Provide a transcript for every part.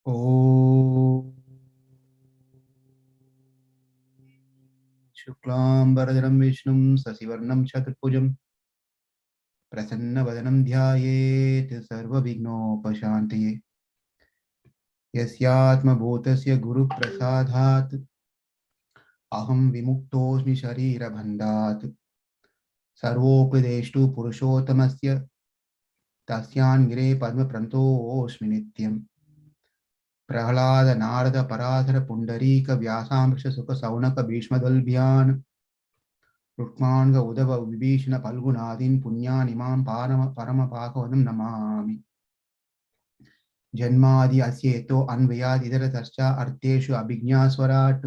Om Shuklam Bharadram Vishnum Sasivarnam Chaturbhujam Prasanna Vadanam Dhyayet Sarva Vignopashantaye Yasyatma Bhutasya Guru Prasadhat Aham Vimuktosmi Sharira Bhandhat Sarvopideshtu Purushottamasya Tasyangre Padma Prantosmi Nityam Prahlada Narada Paradhara Pundarika Vyasamrisha Sukha Saunaka Bhishmadalbhyan Rukmanga Udava Vibhishana Palgunadin Punyanimam Paramapakavadam Namami Janmadi Asyeto Anvayad Idaratascha Arteshu Abhignaswarat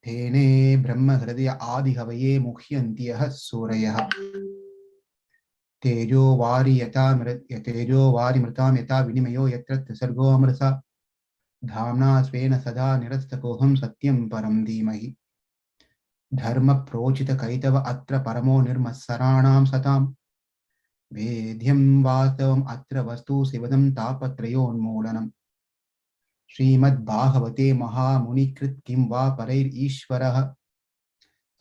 Thene Brahma Hridaya Adi Havaye Mukhyantiyaha Surayah Tejo Vari Tejo Vari Mritam Yata Vinimayo Yatra Sargo Amrasa Dhamna Svena Sada Nirastakoham Satyam Param Dhimahi Dharma Prochita Kaitava Atra Paramo Nirmasaranam Satam Vedhyam Vastavam Atra Vastu Sivadam Tapatrayon Srimad Bhagavate Mahamunikrit Kim Va Parair Ishvaraha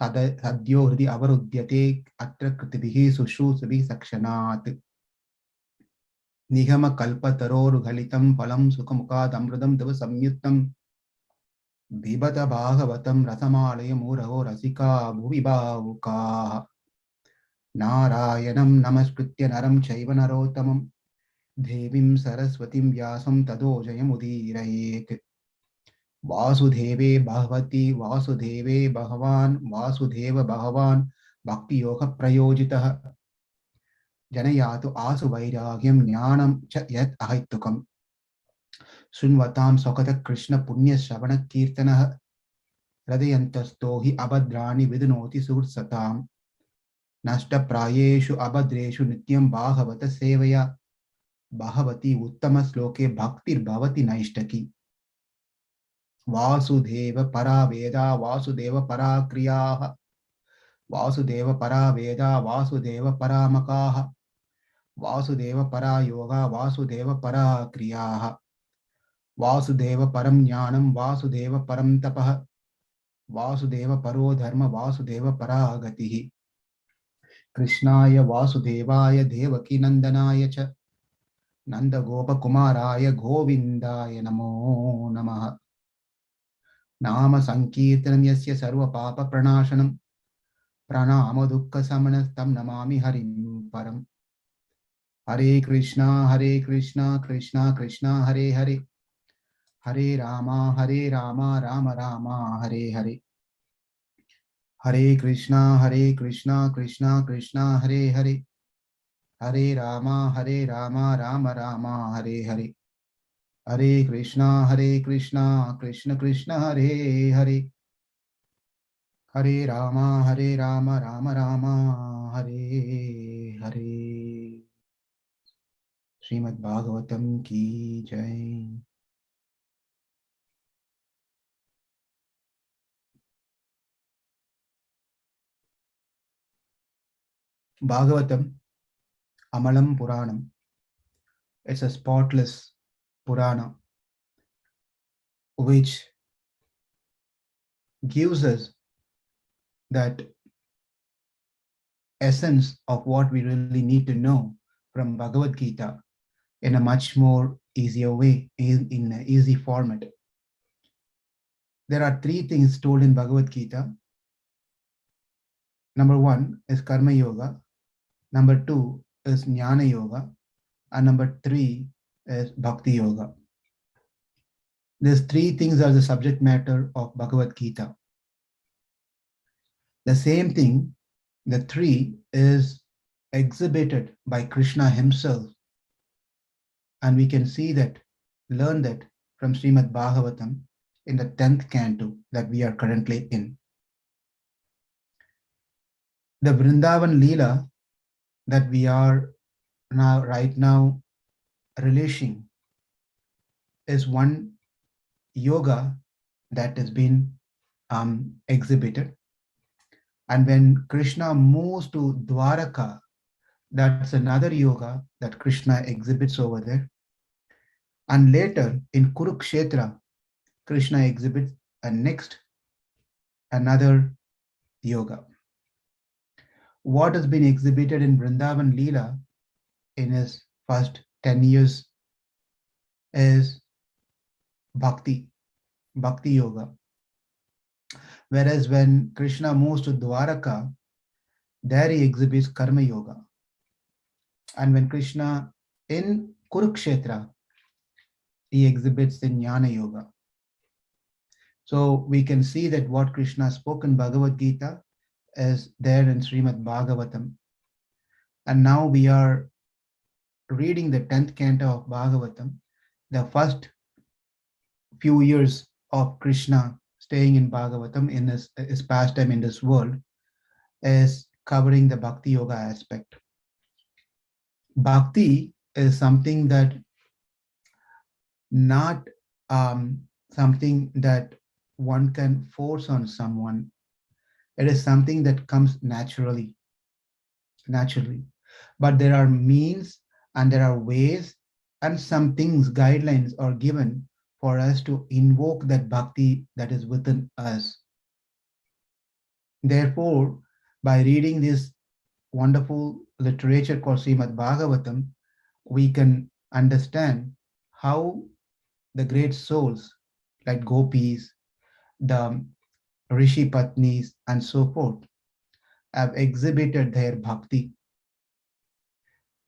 Sadyo Hridi Avarudyate Atra Kritibihi Sushrusabi Sakshanat Nigama Kalpataror Ghalitam Phalam Sukhamukad Amrudam Dava Samyuttam Bhibata Bhagavatam Rasamalaya Muraho Rasika Bhuvibavukaha Narayanam Namaskritya Naram Chaiva Narottamam Devim Saraswatim Vyasam Tado Jayamudirayet Vasudeve Bhavati Vasudeve Bhagavan Vasudeva Bhagavan Bhakti Yoga Prayojitah Janayatu Asu Vairagyam Jnanam Cha Yat Ahaitukam Sunvatam Sokata Krishna Punya Shavana Kirtanah Hridayantasto hi Abhadrani Vidunoti Sursatam Nashta Prayeshu Abhadreshu Nityam Bhagavata Sevaya Bhavati Uttama Sloke Bhaktir Bhavati Naishtaki Vasudeva Para Veda Vasudeva Para Kriyaha Vasudeva Para Veda Vasudeva Para Makaha Vasudeva Para Yoga Vasudeva Para Kriyaha Vasudeva Param Jnanam Vasudeva Param Tapah Vasudeva Paro Dharma Vasudeva Para Gatihi Krishnaya Vasudevaya Devaki Nandanaya Cha Nanda Gopa Kumaraya Govindaya Namo Namaha Nama Sankirtanam Yasya Sarva Papa Pranashanam Pranama Dukkha Samanastam Namami Harim Param Hare Krishna Krishna Krishna Hare Hare Hare Rama Rama Rama Hare Hare Hare Krishna Krishna Krishna Hare Hare Hare Rama Rama Rama Hare Hare Hare Krishna Krishna Krishna Hare Hare Hare Rama Rama Rama Hare Hare Srimad Bhagavatam ki Jai. Bhagavatam, Amalam Puranam. It's a spotless Purana which gives us that essence of what we really need to know from Bhagavad Gita in a much more easier way, in an easy format. There are three things told in Bhagavad Gita. Number one is Karma Yoga. Number two is Jnana Yoga. And number three is Bhakti Yoga. These three things are the subject matter of Bhagavad Gita. The same thing, the three, is exhibited by Krishna himself. And we can see that, learn that from Srimad Bhagavatam in the 10th canto that we are currently in. The Vrindavan Leela that we are right now relishing is one yoga that has been exhibited. And when Krishna moves to Dwaraka, that's another yoga that Krishna exhibits over there. And later in Kurukshetra, Krishna exhibits a next another yoga. What has been exhibited in Vrindavan Leela in his first 10 years is bhakti, bhakti yoga. Whereas when Krishna moves to Dwaraka, there he exhibits karma yoga. And when Krishna in Kurukshetra, he exhibits the jnana yoga. So we can see that what Krishna spoke in Bhagavad Gita is there in Srimad Bhagavatam. And now we are reading the 10th canto of Bhagavatam, the first few years of Krishna staying in Bhagavatam in his pastime in this world is covering the Bhakti Yoga aspect. Bhakti is something that not something that one can force on someone. It is something that comes naturally. But there are means and there are ways and some things, guidelines are given for us to invoke that bhakti that is within us. Therefore, by reading this wonderful literature called Srimad Bhagavatam, we can understand how the great souls like gopis, the rishi patnis, and so forth have exhibited their bhakti.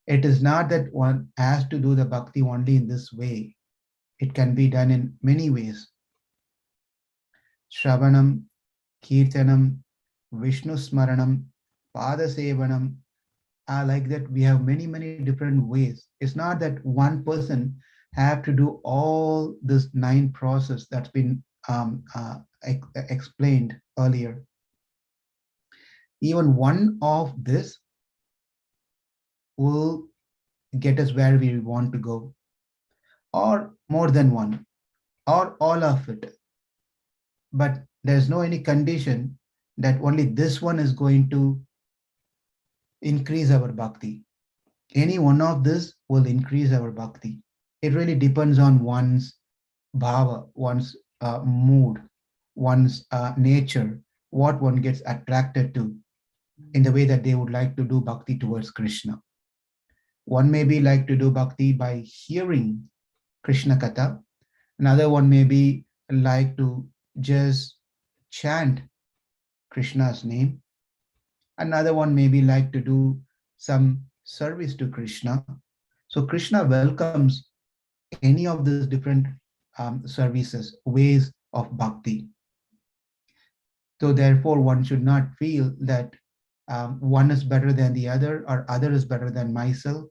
It is not that one has to do the bhakti only in this way. It can be done in many ways. Shravanam, Kirtanam, Vishnu Smaranam, Pada Sevanam, like that we have many different ways. It's not that one person have to do all this 9 process that's been explained earlier. Even one of this will get us where we want to go, or more than one, or all of it. But there's no any condition that only this one is going to increase our bhakti. Any one of this will increase our bhakti. It really depends on one's bhava, one's mood, one's nature, what one gets attracted to in the way that they would like to do bhakti towards Krishna. One may be like to do bhakti by hearing Krishna Katha. Another one may be like to just chant Krishna's name. Another one may be like to do some service to Krishna. So Krishna welcomes any of these different services, ways of bhakti. So therefore, one should not feel that one is better than the other or other is better than myself.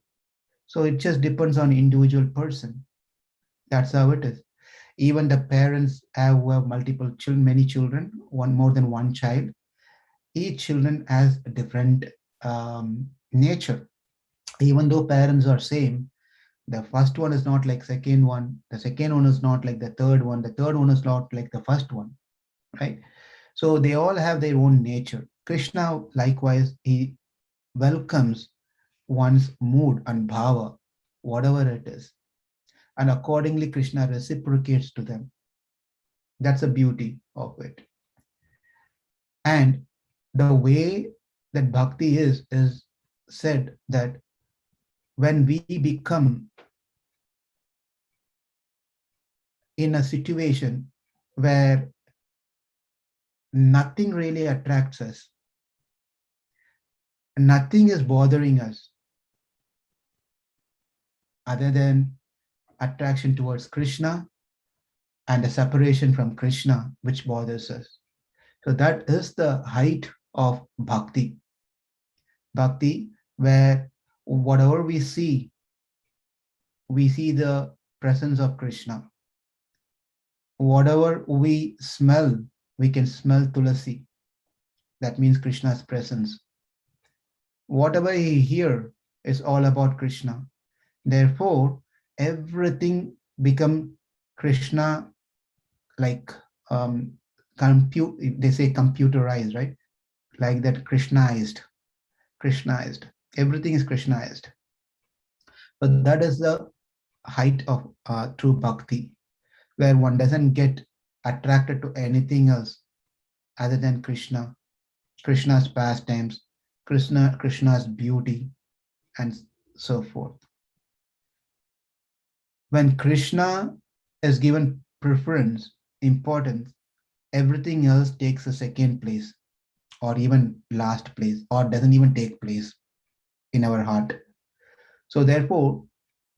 So it just depends on individual person. That's how it is. Even the parents who have multiple children, many children, one more than one child, each children has a different nature. Even though parents are same, the first one is not like second one, the second one is not like the third one is not like the first one, right? So they all have their own nature. Krishna likewise, he welcomes one's mood and bhava, whatever it is, and accordingly Krishna reciprocates to them. That's the beauty of it. And the way that bhakti is said that when we become in a situation where nothing really attracts us, nothing is bothering us other than attraction towards Krishna and a separation from Krishna, which bothers us. So that is the height of bhakti. Bhakti, where whatever we see the presence of Krishna. Whatever we smell, we can smell tulasi. That means Krishna's presence. Whatever we hear is all about Krishna. Therefore, everything become Krishna, like they say computerized, right? Like that Krishnaized. Everything is Krishnaized. But that is the height of true bhakti, where one doesn't get attracted to anything else other than Krishna, Krishna's pastimes, Krishna's beauty, and so forth. When Krishna is given preference, importance, everything else takes a second place or even last place or doesn't even take place in our heart. So therefore,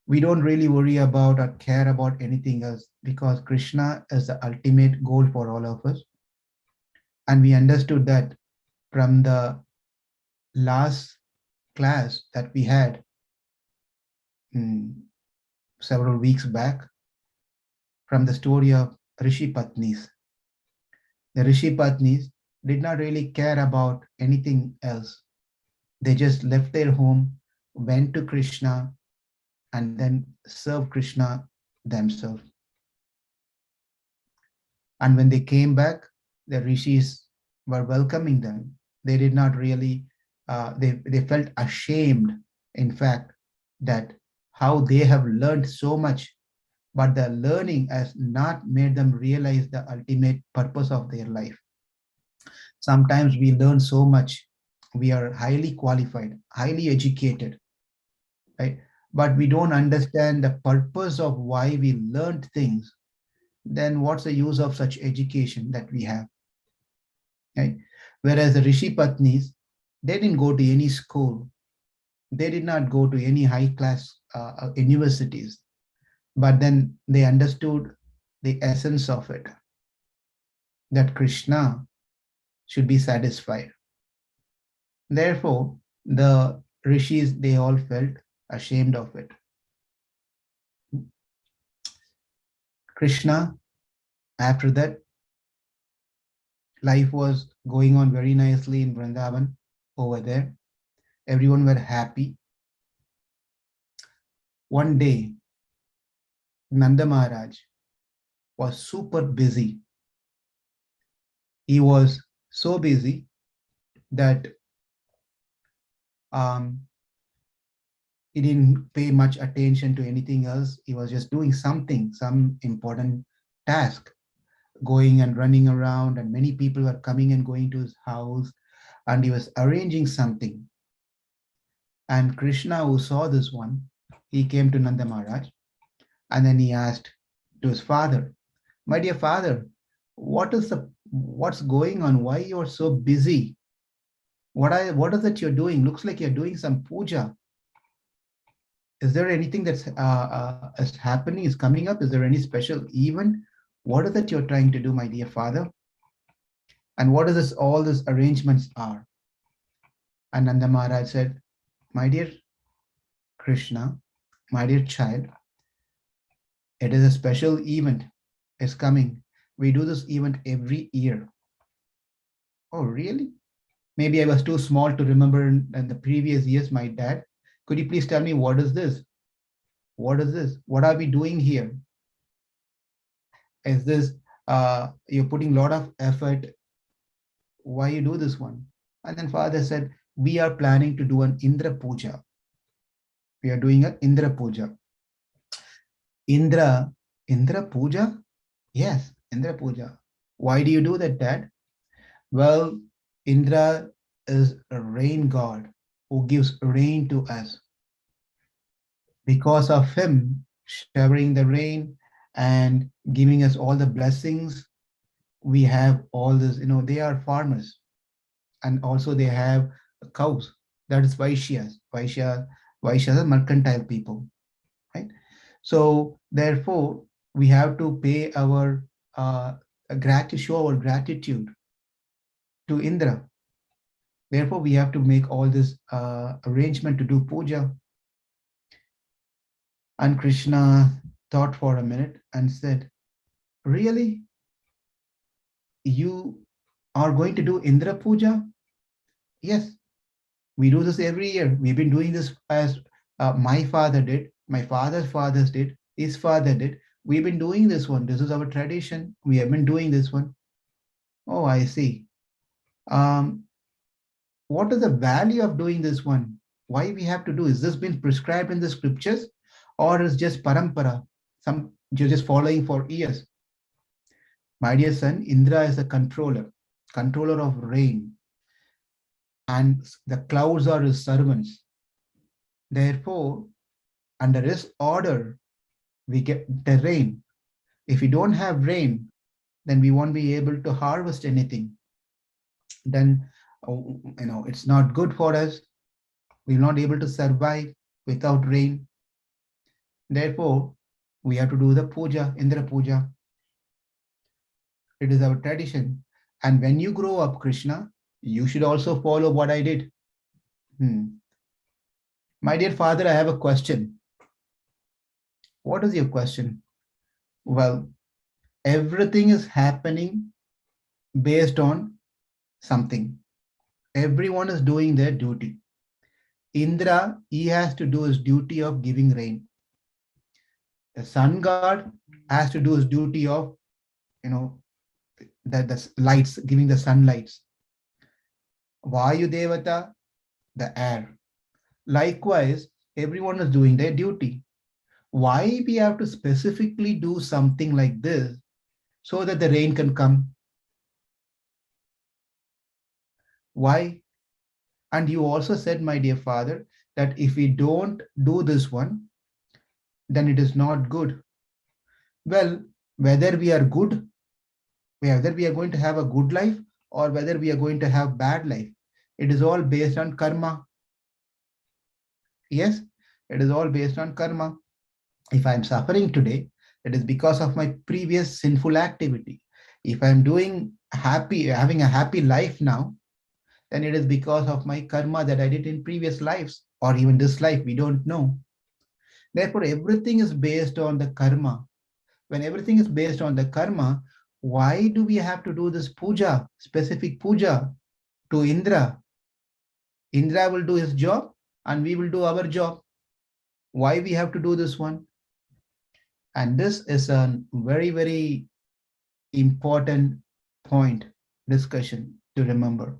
we don't really worry about or care about anything else because Krishna is the ultimate goal for all of us. And we understood that from the last class that we had several weeks back from the story of Rishi Patnis. The Rishi Patnis did not really care about anything else. They just left their home, went to Krishna, and then served Krishna themselves. And when they came back, the rishis were welcoming them. They did not really, they felt ashamed, in fact, that how they have learned so much, but the learning has not made them realize the ultimate purpose of their life. Sometimes we learn so much, we are highly qualified, highly educated, right? But we don't understand the purpose of why we learned things. Then what's the use of such education that we have? Right? Whereas the Rishi Patnis, they didn't go to any school. They did not go to any high class universities. But then they understood the essence of it, that Krishna should be satisfied. Therefore, the rishis, they all felt ashamed of it. Krishna, after that, life was going on very nicely in Vrindavan over there. Everyone were happy. One day, Nanda Maharaj was super busy. He was so busy that he didn't pay much attention to anything else. He was just doing something, some important task, going and running around, and many people were coming and going to his house, and he was arranging something. And Krishna, who saw this one, he came to Nanda Maharaj, and then he asked to his father, "My dear father, what's going on? Why you're so busy? What is it you're doing? Looks like you're doing some puja. Is there anything that's is happening, is coming up? Is there any special event? What is it you're trying to do, my dear father? And what is this, all these arrangements are?" And Nanda Maharaj said, "My dear Krishna, my dear child, it is a special event. It's coming. We do this event every year." "Oh, really? Maybe I was too small to remember in the previous years, my dad. Could you please tell me what is this? What is this? What are we doing here? Is this, you're putting a lot of effort? Why you do this one?" And then father said, "We are planning to do an Indra Puja. We are doing an Indra Puja." Indra, Indra Puja? Yes, Indra Puja. Why do you do that, Dad? Well, Indra is a rain god who gives rain to us. Because of him showering the rain and giving us all the blessings, we have all this, they are farmers, and also they have cows. That is Vaishyas. Vaishyas are mercantile people, right? So therefore, we have to pay our show our gratitude to Indra. Therefore, we have to make all this arrangement to do puja. And Krishna thought for a minute and said, "Really? You are going to do Indra puja?" "Yes, we do this every year. We've been doing this as my father did, my father's fathers did, his father did. We've been doing this one. This is our tradition. We have been doing this one." "Oh, I see. Um, what is the value of doing this one? Why we have to do? Is this been prescribed in the scriptures? or is just parampara, some you're just following for years. My dear son, Indra is the controller of rain, and the clouds are his servants. Therefore, under his order, we get the rain. If we don't have rain, then we won't be able to harvest anything. Then, it's not good for us. We're not able to survive without rain. Therefore, we have to do the puja, Indra puja. It is our tradition. And when you grow up, Krishna, you should also follow what I did. My dear father, I have a question. What is your question? Well, everything is happening based on something. Everyone is doing their duty. Indra, he has to do his duty of giving rain. The sun god has to do his duty of, the lights, giving the sunlights. Vayu Devata, the air. Likewise, everyone is doing their duty. Why we have to specifically do something like this so that the rain can come? Why? And you also said, my dear father, that if we don't do this one, then it is not good. Well, whether we are good, whether we are going to have a good life or whether we are going to have bad life, it is all based on karma. Yes, it is all based on karma. If I'm suffering today, it is because of my previous sinful activity. If I'm having a happy life now, then it is because of my karma that I did in previous lives or even this life, we don't know. Therefore, everything is based on the karma. When everything is based on the karma, why do we have to do this puja, specific puja to Indra? Indra will do his job and we will do our job. Why we have to do this one? And this is a very, very important point discussion to remember,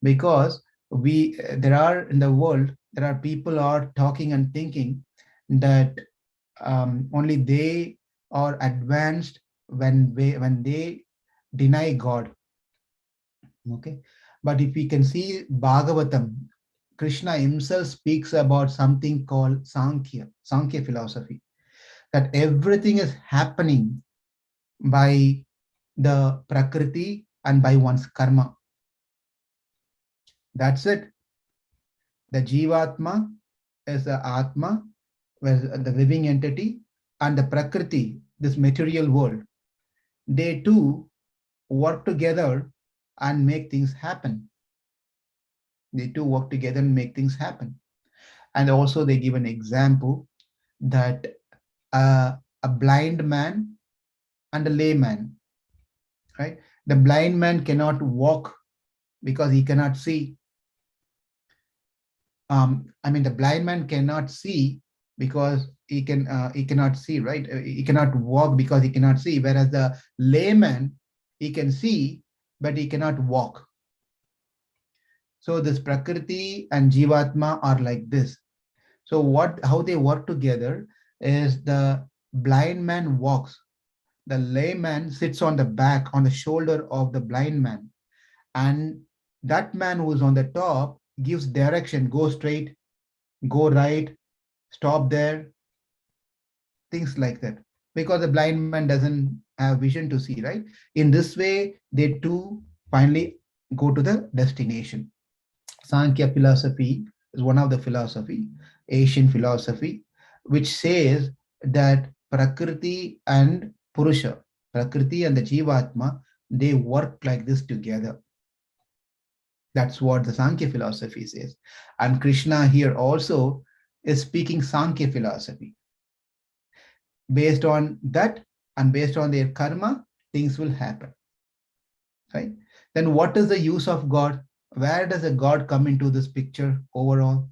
because there are in the world, there are people are talking and thinking that only they are advanced when they deny God. Okay, but if we can see Bhagavatam, Krishna himself speaks about something called Sankhya philosophy, that everything is happening by the Prakriti and by one's karma. That's it. The Jivatma is the Atma, the living entity, and the Prakriti, this material world. They too work together and make things happen. They too work together and make things happen. And also they give an example that a blind man and a layman, right? The blind man cannot walk because he cannot see. The blind man cannot see because he cannot see, right? He cannot walk because he cannot see. Whereas the layman, he can see, but he cannot walk. So this Prakriti and Jivatma are like this. So how they work together is the blind man walks. The layman sits on the back, on the shoulder of the blind man. And that man who is on the top gives direction, go straight, go right, stop there, things like that. Because the blind man doesn't have vision to see, right? In this way, they too finally go to the destination. Sankhya philosophy is one of the philosophy, Asian philosophy, which says that Prakriti and Purusha, Prakriti and the Jivatma, they work like this together. That's what the Sankhya philosophy says. And Krishna here also is speaking Sankhya philosophy. Based on that and based on their karma, things will happen. Right? Then what is the use of God? Where does a God come into this picture overall?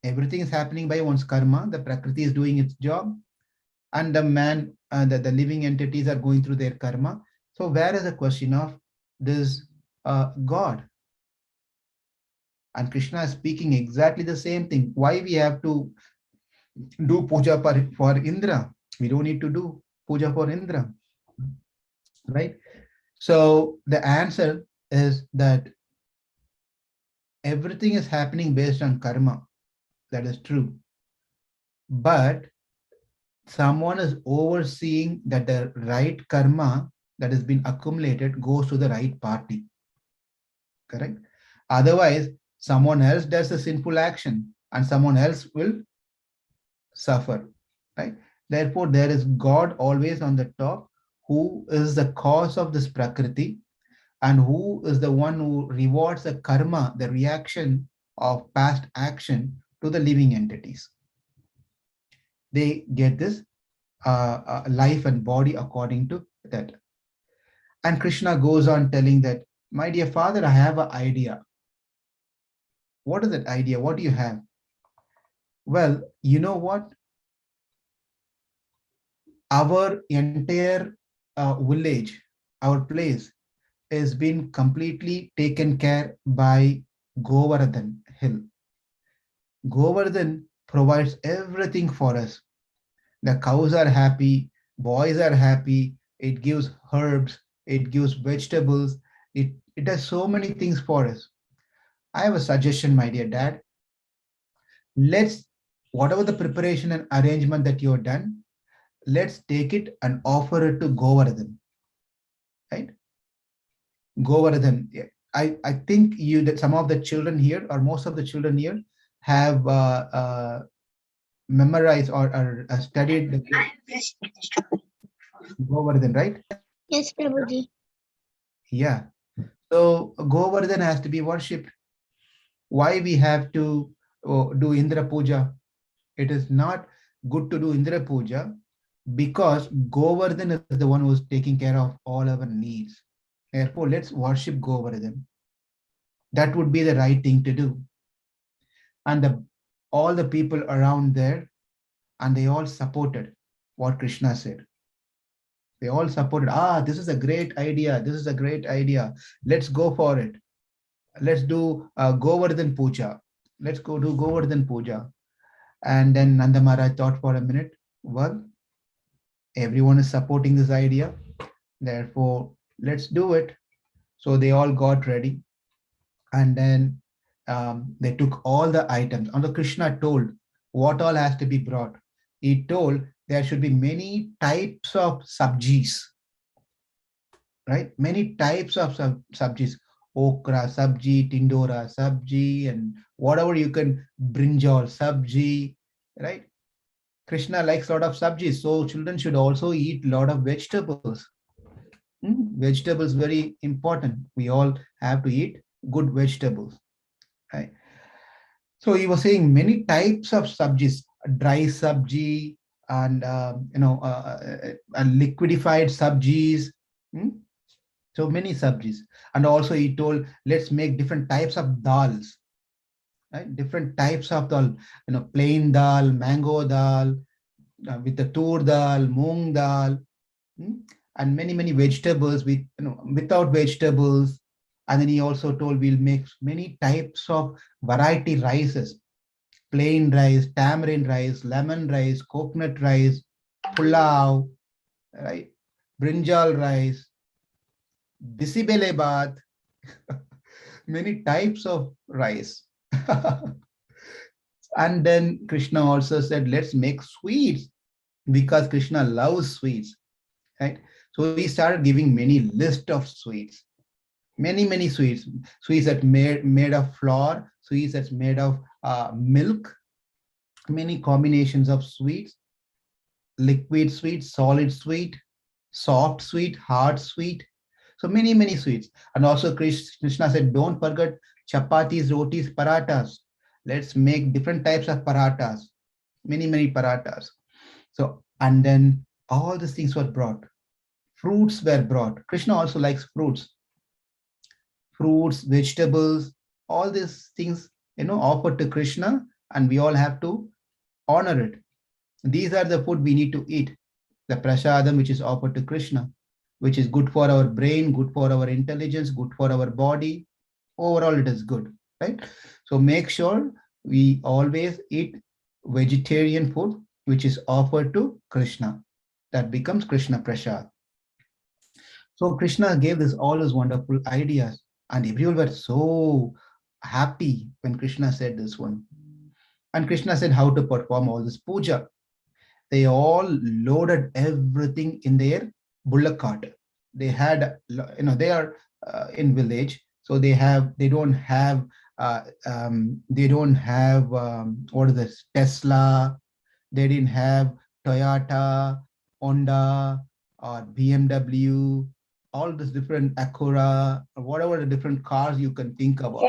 Everything is happening by one's karma. The Prakriti is doing its job, and the man, the living entities are going through their karma. So where is the question of this God? And Krishna is speaking exactly the same thing. Why we have to do puja for Indra. We don't need to do puja for Indra, right? So the answer is that everything is happening based on karma. That is true. But someone is overseeing that the right karma that has been accumulated goes to the right party. Correct? Otherwise, someone else does a sinful action and someone else will suffer. Right? Therefore, there is God always on the top, who is the cause of this prakriti and who is the one who rewards the karma, the reaction of past action to the living entities. They get this life and body according to that. And Krishna goes on telling that, my dear father, I have an idea. What is that idea? What do you have? Well, you know what? Our entire village, our place, is being completely taken care by Govardhan Hill. Govardhan provides everything for us. The cows are happy, boys are happy, it gives herbs, it gives vegetables, it does so many things for us. I have a suggestion, my dear dad. Let's, whatever the preparation and arrangement that you have done, let's take it and offer it to Govardhan, right? Govardhan. I think you that some of the children here or most of the children here have memorized or studied the Govardhan, right? Yes, Prabhuji. Yeah. So Govardhan has to be worshipped. Why we have to do Indra Puja? It is not good to do Indra Puja because Govardhan is the one who is taking care of all our needs. Therefore, let's worship Govardhan. That would be the right thing to do. And all the people around there, and they all supported what Krishna said. They all supported, this is a great idea. This is a great idea. Let's go for it. Let's do Govardhan Puja. Let's go do Govardhan Puja. And then Nanda Maharaj thought for a minute, well, everyone is supporting this idea. Therefore, let's do it. So they all got ready. And then they took all the items. And the Krishna told what all has to be brought. He told there should be many types of sabjis, right? Many types of sabjis. Okra sabji, tindora sabji, and whatever you can, brinjal sabji, right? Krishna likes a lot of sabjis, so children should also eat a lot of vegetables. Vegetables very important. We all have to eat good vegetables, right? So he was saying many types of sabjis, dry sabji and liquidified sabjis. So many sabjis. And also he told, let's make different types of dals, right? Different types of dal, plain dal, mango dal, with the tur dal, moong dal, and many vegetables without vegetables. And then he also told we'll make many types of variety rices, plain rice, tamarind rice, lemon rice, coconut rice, pulao, right? Brinjal rice, bisibele bath, many types of rice. And then Krishna also said, let's make sweets because Krishna loves sweets, right? So he started giving many list of sweets, many sweets, sweets that made of flour, sweets that's made of milk, many combinations of sweets, liquid sweet, solid sweet, soft sweet, hard sweet. So many sweets. And also Krishna said, don't forget chapatis, rotis, paratas. Let's make different types of paratas, many paratas. So, and then all these things were brought. Fruits were brought. Krishna also likes fruits. Fruits, vegetables, all these things, offered to Krishna, and we all have to honor it. These are the food we need to eat. The prasadam, which is offered to Krishna, which is good for our brain, good for our intelligence, good for our body. Overall, it is good, right? So make sure we always eat vegetarian food which is offered to Krishna. That becomes Krishna Prasad. So Krishna gave this all his wonderful ideas, and everyone were so happy when Krishna said this one. And Krishna said how to perform all this puja. They all loaded everything in their bullock cart. They had, they are in village, so they don't have what is this, Tesla. They didn't have Toyota, Honda, or BMW, all this different Acura, or whatever the different cars you can think about.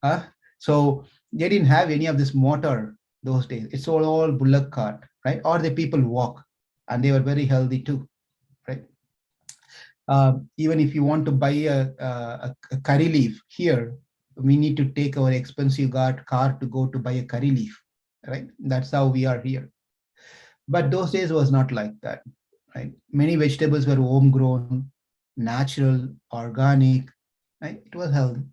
Uh, so they didn't have any of this motor those days. It's all bullock cart, right? Or the people walk, and they were very healthy too, right? Even if you want to buy a curry leaf here, we need to take our expensive car to go to buy a curry leaf, right? That's how we are here. But those days was not like that, right? Many vegetables were homegrown, natural, organic, right? It was healthy.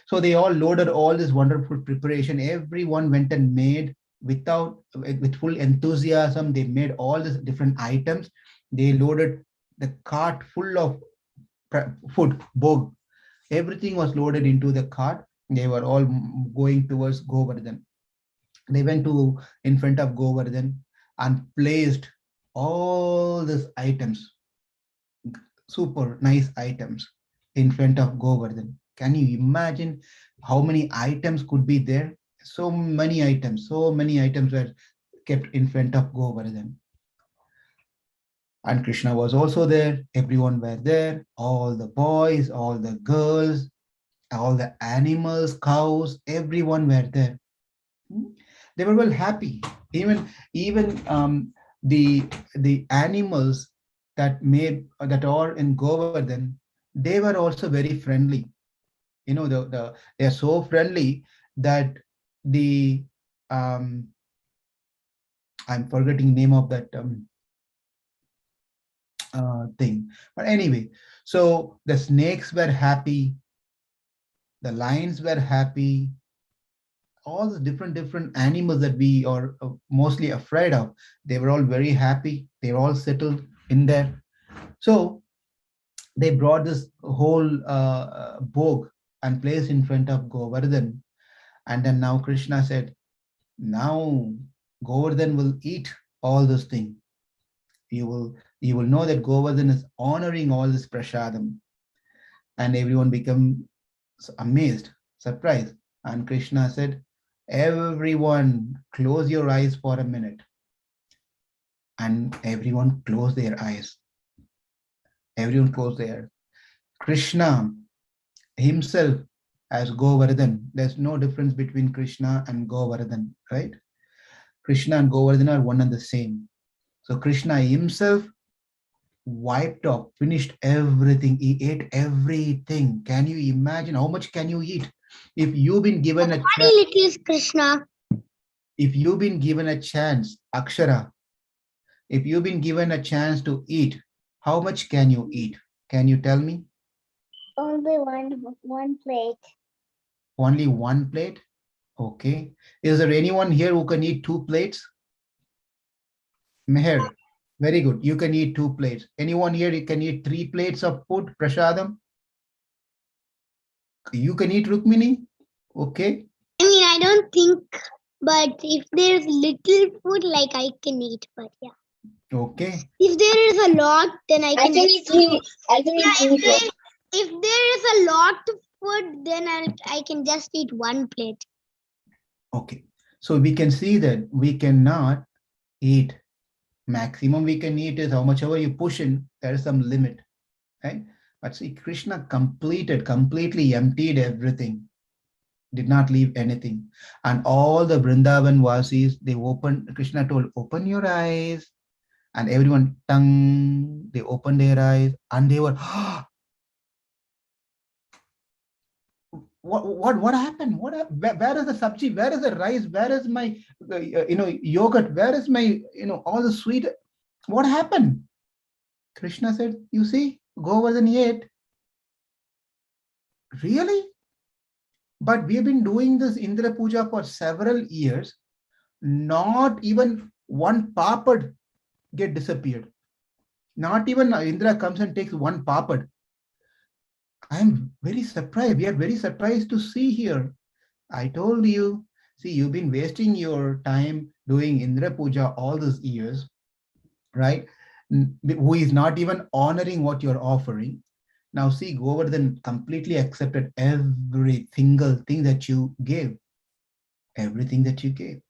So they all loaded all this wonderful preparation. Everyone went and made with full enthusiasm. They made all these different items. They loaded the cart full of food, bog. Everything was loaded into the cart. They were all going towards Govardhan. They went to in front of Govardhan and placed all these items, super nice items, in front of Govardhan. Can you imagine how many items could be there? So many items were kept in front of Govardhan. And Krishna was also there. Everyone were there. All the boys, all the girls, all the animals, cows, everyone were there. They were well happy. Even the animals that are in Govardhan, they were also very friendly. They are so friendly that the I'm forgetting name of that thing. But anyway, so the snakes were happy, the lions were happy, all the different animals that we are mostly afraid of, they were all very happy. They were all settled in there. So they brought this whole bog and placed in front of Govardhan. And then now Krishna said, now Govardhan will eat all this thing. You will know that Govardhan is honoring all this prasadam. And everyone became amazed, surprised. And Krishna said, everyone close your eyes for a minute. And everyone closed their eyes. Everyone closed their. Krishna himself as Govardhan. There's no difference between Krishna and Govardhan, right? Krishna and Govardhan are one and the same. So Krishna himself wiped off, finished everything. He ate everything. Can you imagine how much can you eat? If you've been given a chance, little Krishna. if you've been given a chance, Akshara, if you've been given a chance to eat, how much can you eat? Can you tell me? Only one plate. Only one plate? Okay. Is there anyone here who can eat two plates? Meher, very good. You can eat two plates. Anyone here you can eat three plates of food, Prashadam? You can eat Rukmini? Okay. I mean, I don't think, but if there's little food, like I can eat, but yeah. Okay. If there is a lot, then I can eat three. I can eat three. If there is a lot of food, then I can just eat one plate. Okay. So we can see that we cannot eat. Maximum we can eat is how much ever you push in, there is some limit. Right? But see, Krishna completely emptied everything, did not leave anything. And all the Vrindavan Vasis, they opened, Krishna told, open your eyes. And everyone, tongue, they opened their eyes and they were, what happened? Where is the sabji? Where is the rice? Where is my, yogurt? Where is my, all the sweet? What happened? Krishna said, you see, Govardhan ate. Really? But we have been doing this Indra Puja for several years. not even one papad get disappeared. Not even Indra comes and takes one papad. I am very surprised. We are very surprised to see here. I told you, see, you've been wasting your time doing Indra Puja all these years, right? Who is not even honoring what you're offering. Now, see, Govardhan completely accepted every single thing that you gave, everything that you gave.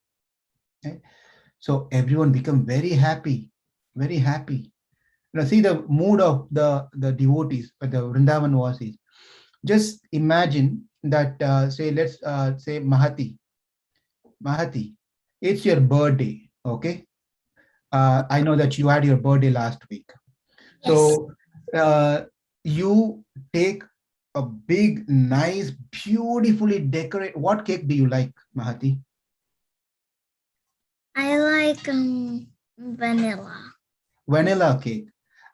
Right? So everyone become very happy, very happy. See the mood of the devotees, the Vrindavan Vasis. Just imagine that, say, let's say Mahati, it's your birthday, okay? I know that you had your birthday last week. Yes. So you take a big, nice, beautifully decorate. What cake do you like, Mahati? I like vanilla. Vanilla cake.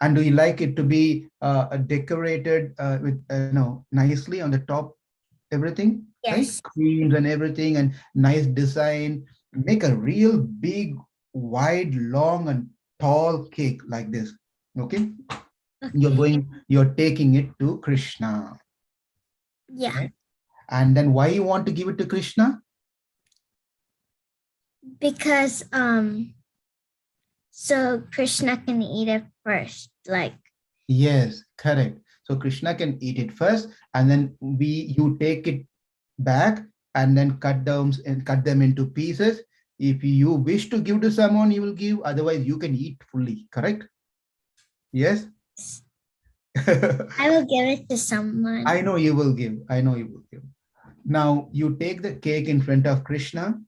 And do you like it to be decorated with, nicely on the top, everything? Yes. Right? Creams and everything, and nice design. Make a real big, wide, long, and tall cake like this. Okay? Okay. You're taking it to Krishna. Yeah. Right? And then why you want to give it to Krishna? Because so Krishna can eat it first, like. Yes, correct. So Krishna can eat it first, and then you take it back and then cut them into pieces. If you wish to give to someone, you will give. Otherwise, you can eat fully. Correct? Yes. I will give it to someone. I know you will give. I know you will give. Now you take the cake in front of Krishna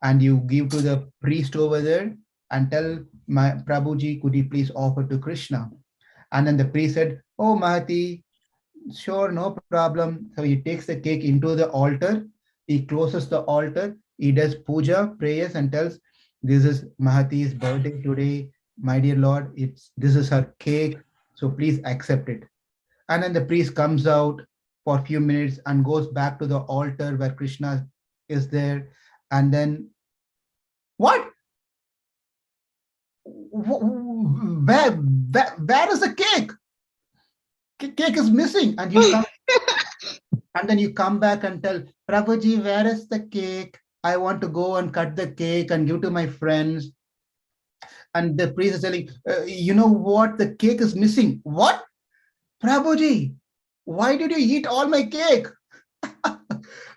and you give to the priest over there and tell my Prabhuji, could you please offer to Krishna? And then the priest said, oh, Mahati, sure, no problem. So he takes the cake into the altar. He closes the altar. He does puja, prayers, and tells, this is Mahati's birthday today. My dear Lord, this is her cake. So please accept it. And then the priest comes out for a few minutes and goes back to the altar where Krishna is there. And then, what? Where is the cake? Cake is missing. And you come and then you come back and tell, Prabhuji, where is the cake? I want to go and cut the cake and give to my friends. And the priest is telling, you know what? The cake is missing. What? Prabhuji, why did you eat all my cake?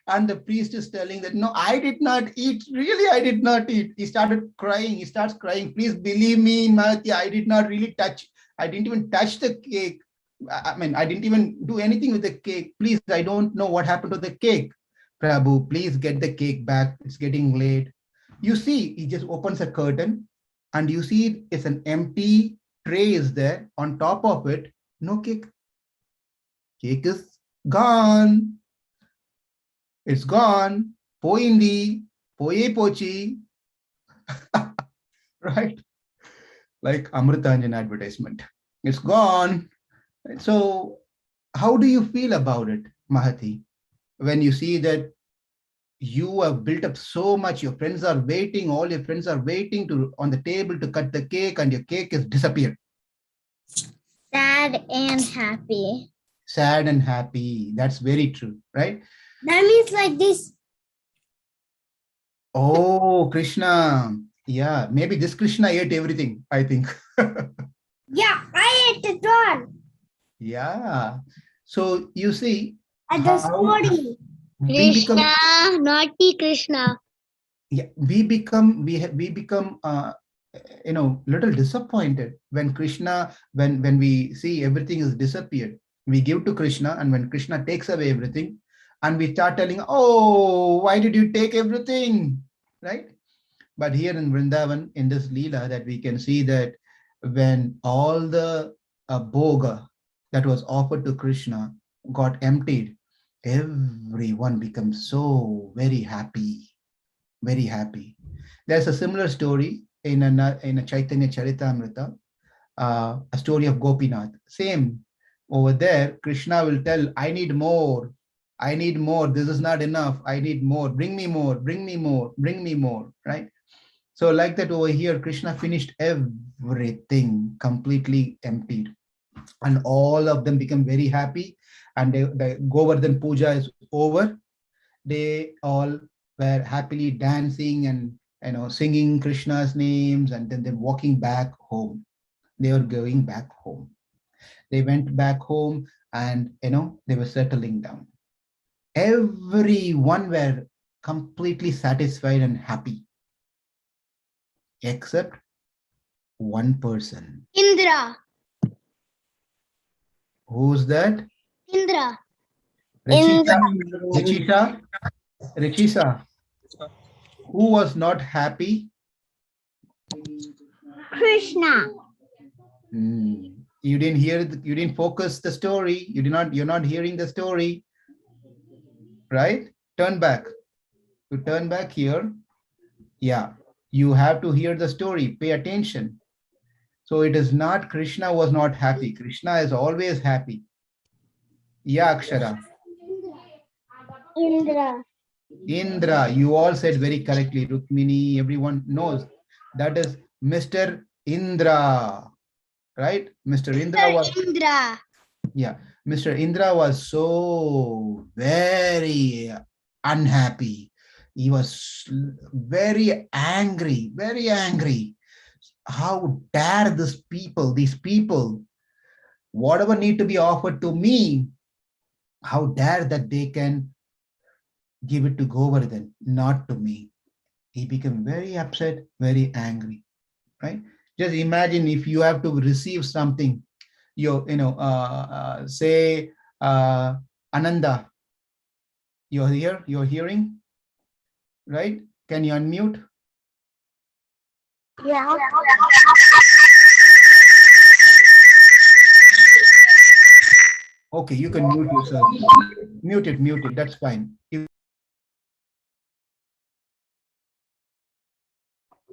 And the priest is telling that, no, I did not eat. Really, I did not eat. He started crying. He starts crying. Please believe me, Mahati, I did not really touch. I didn't even touch the cake. I mean, I didn't even do anything with the cake. Please, I don't know what happened to the cake. Prabhu, please get the cake back. It's getting late. You see, he just opens a curtain and you see it's an empty tray is there. On top of it, no cake. Cake is gone. It's gone. Poindi, poye pochi. Right? Like Amritanjan advertisement. It's gone. So how do you feel about it, Mahati? When you see that you have built up so much, your friends are waiting, all your friends are waiting on the table to cut the cake, and your cake has disappeared. Sad and happy. Sad and happy. That's very true, right? That means like this. Oh, Krishna. Yeah, maybe this Krishna ate everything, I think. Yeah, I ate it all. Yeah. So you see, At the story. Krishna, naughty Krishna. yeah, we become little disappointed when Krishna, when we see everything is disappeared. We give to Krishna, and when Krishna takes away everything, and we start telling, oh, why did you take everything? Right? But here in Vrindavan, in this Leela, that we can see that when all the bhoga that was offered to Krishna got emptied, everyone becomes so very happy, very happy. There's a similar story in a Chaitanya Charitamrita, a story of Gopinath. Same over there, Krishna will tell, I need more. I need more. This is not enough. I need more. Bring me more. Bring me more. Bring me more. Right? So like that over here, Krishna finished everything, completely emptied. And all of them become very happy. And the Govardhan Puja is over. They all were happily dancing and singing Krishna's names, and then they're walking back home. They were going back home. They went back home, and they were settling down. Everyone were completely satisfied and happy, except one person. Indra. Who's that? Indra. Richisa, who was not happy? Krishna. You didn't hear, you didn't focus the story. You're not hearing the story, right? Turn back. To turn back here, yeah, you have to hear the story. Pay attention. So it is not Krishna was not happy. Krishna is always happy. Yeah, Akshara. Indra, you all said very correctly. Rukmini, everyone knows. That is Mr. Indra, right? Mr. Indra was. Yeah, Mr. Indra was so very unhappy. He was very angry, very angry. How dare these people, whatever need to be offered to me, how dare that they can give it to Govardhan, not to me. He became very upset, very angry, right? Just imagine if you have to receive something, say Ananda, you're here, you're hearing, right? Can you unmute? Yeah. Okay, you can mute yourself. Mute it, that's fine.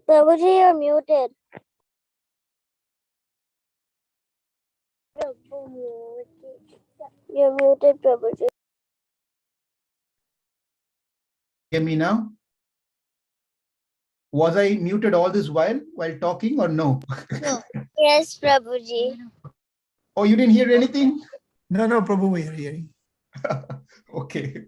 Prabhuji, you're muted. You're muted, Prabhuji. Hear me now? Was I muted all this while talking or no? No. Yes, Prabhuji. Oh, you didn't hear anything? No, Prabhu, we are hearing. Okay.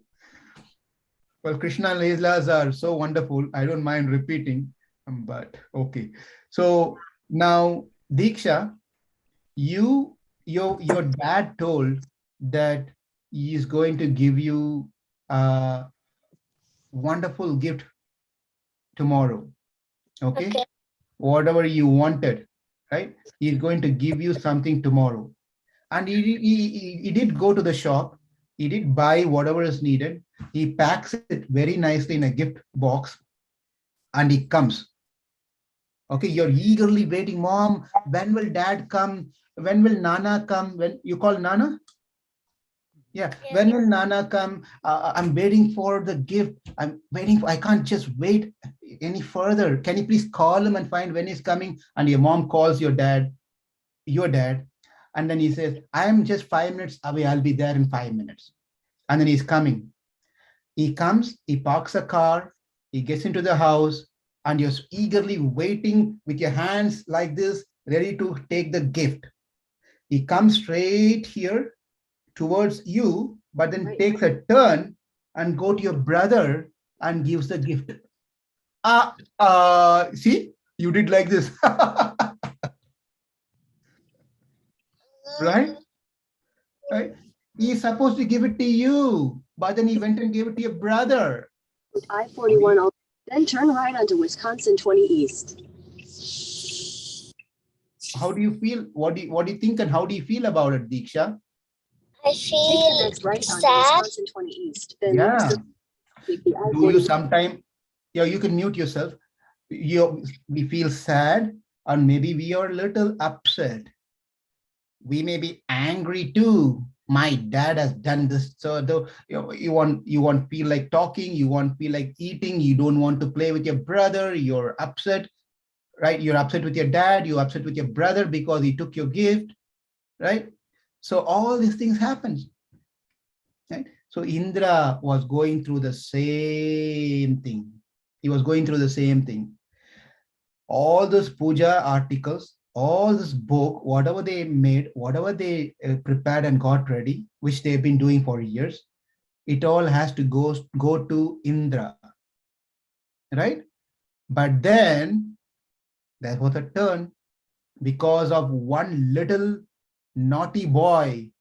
Well, Krishna Leelas are so wonderful. I don't mind repeating, but okay. So now, Diksha, your dad told that he is going to give you a wonderful gift tomorrow. Okay? Whatever you wanted, right? He's going to give you something tomorrow. And he did go to the shop. He did buy whatever is needed. He packs it very nicely in a gift box, and he comes. Okay, you're eagerly waiting, Mom, when will Dad come? When will Nana come? When you call Nana? Yeah, when will Nana come? I'm waiting for the gift. I'm waiting for, I can't just wait any further. Can you please call him and find when he's coming? And your mom calls your dad, and then he says, I'm just 5 minutes away. I'll be there in 5 minutes. And then he's coming. He comes, he parks a car, he gets into the house, and you're eagerly waiting with your hands like this, ready to take the gift. He comes straight here towards you, but then takes a turn and go to your brother and gives the gift. See, you did like this. Right? He's supposed to give it to you, but then he went and gave it to your brother. I-41, then turn right onto Wisconsin 20 East. How do you feel? What do you think, and how do you feel about it, Diksha? I feel next right sad. Wisconsin 20 East. Then Yeah. Do you sometime? Yeah, you can mute yourself. We feel sad, and maybe we are a little upset. We may be angry too. My dad has done this. So though you won't feel like talking, you won't feel like eating, you don't want to play with your brother, you're upset, right? You're upset with your dad, you're upset with your brother because he took your gift, right? So all these things happen. Right? So Indra was going through the same thing. He was going through the same thing. All those puja articles, all this book, whatever they made, whatever they prepared and got ready, which they've been doing for years, it all has to go to Indra, right? But then there was a turn because of one little naughty boy.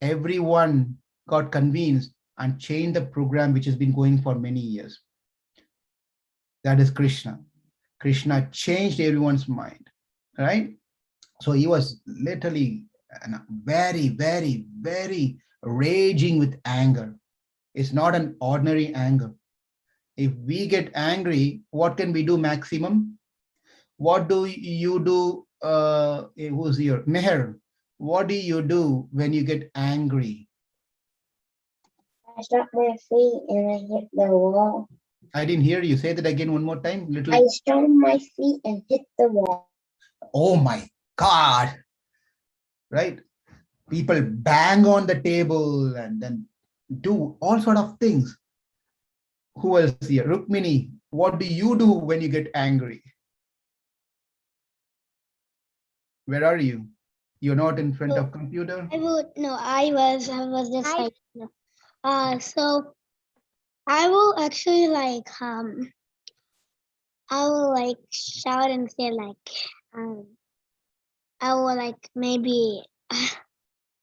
Everyone got convinced and changed the program which has been going for many years. That is Krishna. Krishna changed everyone's mind, right? So he was literally very, very, very raging with anger. It's not an ordinary anger. If we get angry, what can we do maximum? What do you do? Who's here? Meher, what do you do when you get angry? I stomp my feet and I hit the wall. I didn't hear you. Say that again one more time. Little. I stomp my feet and hit the wall. Oh my God. Right? People bang on the table and then do all sort of things. Who else here? Rukmini, what do you do when you get angry? Where are you? You're not in front of computer? I was just like, so I will actually like, I will like shout and say like, I will like maybe.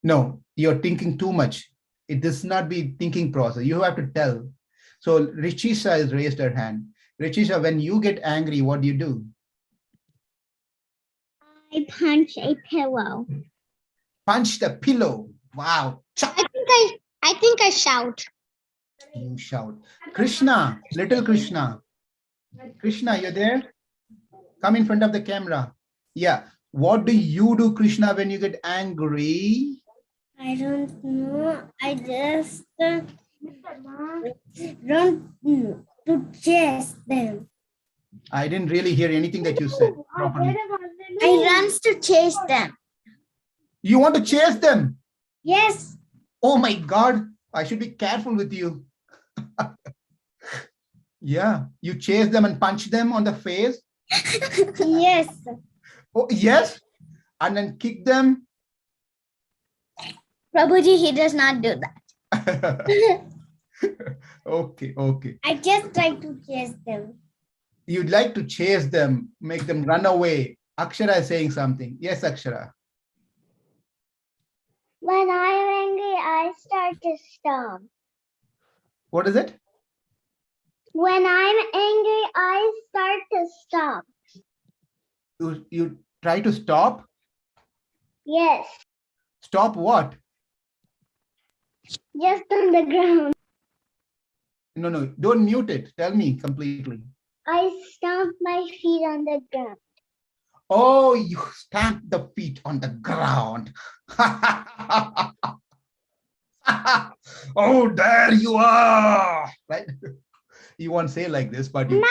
No, you're thinking too much. It does not be thinking process. You have to tell. So Richisha has raised her hand. Richisha, when you get angry, what do you do? I punch a pillow. Punch the pillow. Wow. I think I shout. You shout. Krishna, little Krishna. Krishna, you're there? Come in front of the camera. Yeah. What do you do, Krishna, when you get angry? I don't know. I just run to chase them. I didn't really hear anything that you said properly. I runs to chase them. You want to chase them? Yes. Oh my God. I should be careful with you. Yeah. You chase them and punch them on the face? Yes. Oh, yes. And then kick them? Prabhuji, he does not do that. Okay, okay. I just try to chase them. You'd like to chase them, make them run away. Akshara is saying something. Yes, Akshara. When I'm angry, I start to stomp. What is it? When I'm angry, I start to stomp. You try to stop? Yes. Stop what? Just on the ground. No, don't mute it. Tell me completely. I stomp my feet on the ground. Oh, you stamp the feet on the ground. Oh, there you are. Right? You won't say like this, but you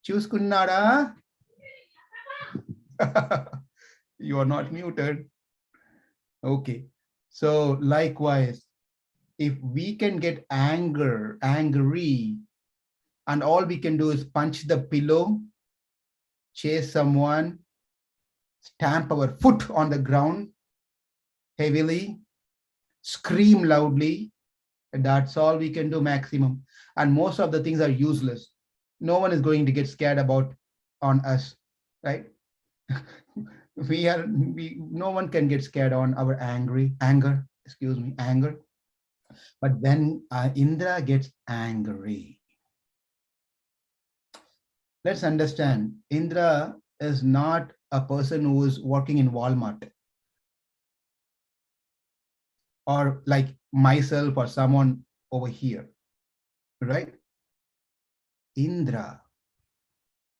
Chuskunnada. You are not muted. Okay. So likewise, if we can get angry, and all we can do is punch the pillow, chase someone, stamp our foot on the ground heavily, scream loudly, and that's all we can do maximum. And most of the things are useless. No one is going to get scared about on us, right? No one can get scared on our anger. But when Indra gets angry, let's understand, Indra is not a person who is working in Walmart or like myself or someone over here, right? Indra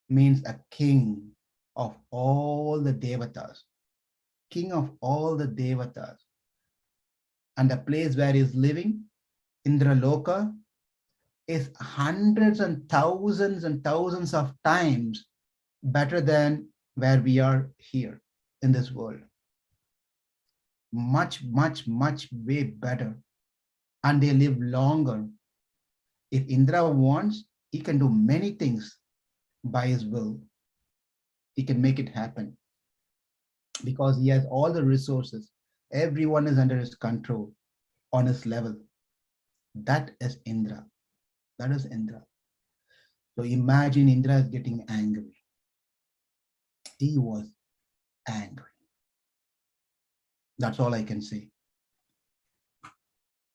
means a king of all the devatas, king of all the devatas. And the place where he's living, Indraloka, is hundreds and thousands of times better than where we are here in this world. Much way better. And they live longer. If Indra wants, he can do many things by his will. He can make it happen because he has all the resources. Everyone is under his control on his level. That is Indra. That is Indra. So imagine Indra is getting angry. He was angry. That's all I can say.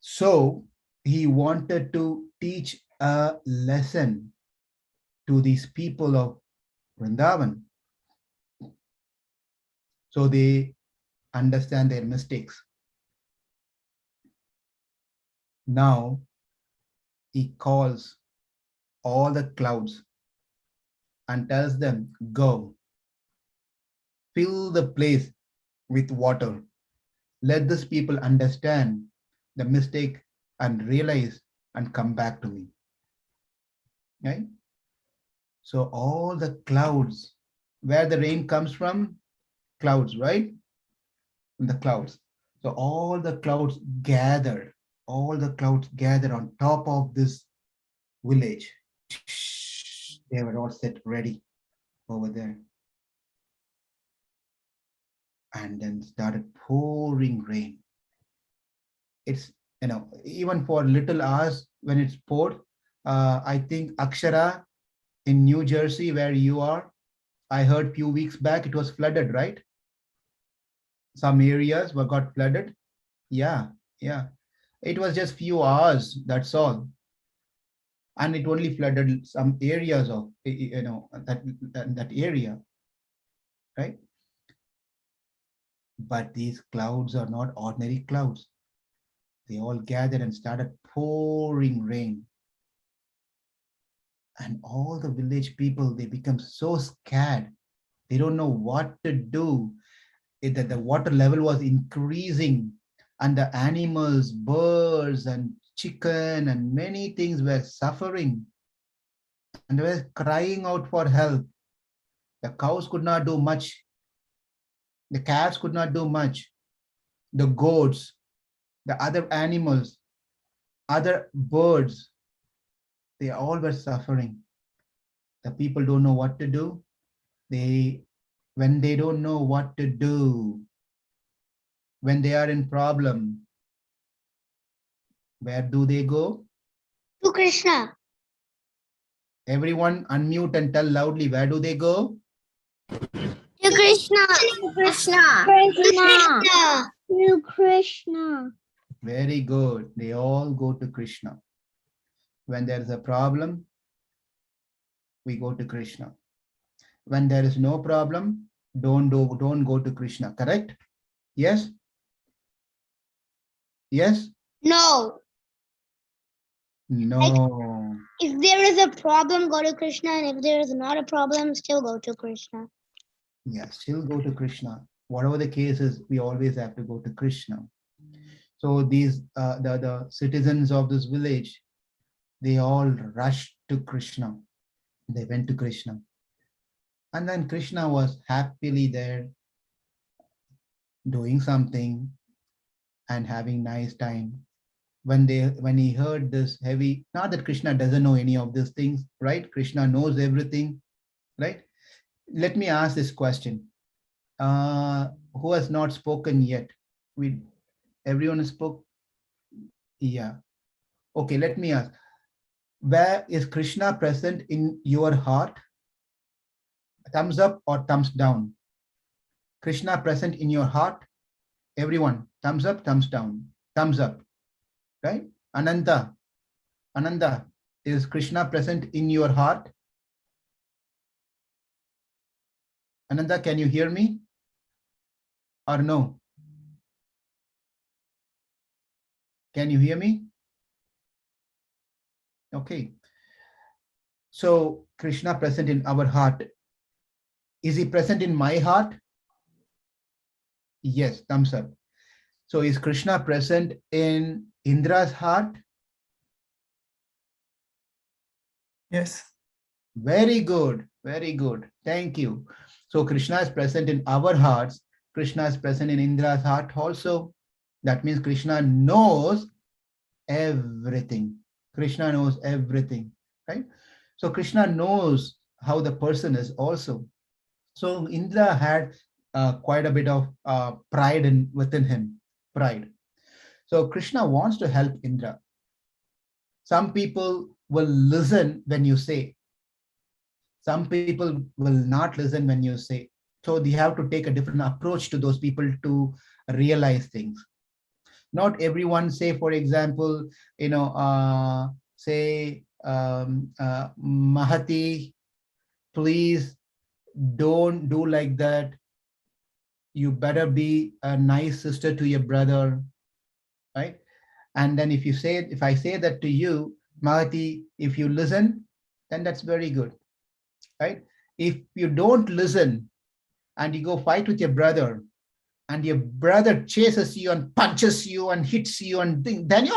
So he wanted to teach a lesson to these people of Vrindavan so they understand their mistakes. Now he calls all the clouds and tells them, go, fill the place with water. Let these people understand the mistake and realize and come back to me. Right? So all the clouds, where the rain comes from, clouds, right? From the clouds. So all the clouds gather on top of this village. They were all set ready over there. And then started pouring rain. It's, even for little hours when it's poured, I think Akshara in New Jersey, where you are, I heard few weeks back it was flooded, right? Some areas were got flooded. Yeah. It was just few hours, that's all. And it only flooded some areas of, that area, right? But these clouds are not ordinary clouds. They all gathered and started pouring rain. And all the village people, they become so scared. They don't know what to do. That the water level was increasing and the animals, birds and chicken and many things were suffering and they were crying out for help. The cows could not do much. The calves could not do much. The goats, the other animals, other birds, they all were suffering. The people don't know what to do. When they don't know what to do, when they are in problem, where do they go? To Krishna. Everyone unmute and tell loudly, where do they go? To Krishna. To Krishna. Krishna. To Krishna. Very good. They all go to Krishna. When there is a problem, we go to Krishna. When there is no problem, don't go to Krishna. Correct? Yes? Yes? No. No. If there is a problem, go to Krishna. And if there is not a problem, still go to Krishna. Yes, still go to Krishna. Whatever the case is, we always have to go to Krishna. So these, the citizens of this village, they all rushed to Krishna. They went to Krishna. And then Krishna was happily there doing something and having nice time. When he heard this heavy, not that Krishna doesn't know any of these things, right? Krishna knows everything, right? Let me ask this question. Who has not spoken yet? Everyone spoke? Yeah. Okay, let me ask. Where is Krishna present in your heart? Thumbs up or thumbs down? Krishna present in your heart? Everyone, thumbs up, thumbs down, thumbs up, right? Ananta, is Krishna present in your heart? Ananta, can you hear me or no? Can you hear me? Okay. So Krishna present in our heart. Is he present in my heart? Yes, thumbs up. So is Krishna present in Indra's heart? Yes. Very good. Very good. Thank you. So Krishna is present in our hearts. Krishna is present in Indra's heart also. That means Krishna knows everything. Krishna knows everything, right? So Krishna knows how the person is also. So Indra had quite a bit of pride within him, pride. So Krishna wants to help Indra. Some people will listen when you say. Some people will not listen when you say. So you have to take a different approach to those people to realize things. Not everyone say, for example, say, Mahati, please don't do like that. You better be a nice sister to your brother, right? And then if I say that to you, Mahati, if you listen, then that's very good, right? If you don't listen and you go fight with your brother, and your brother chases you and punches you and hits you and then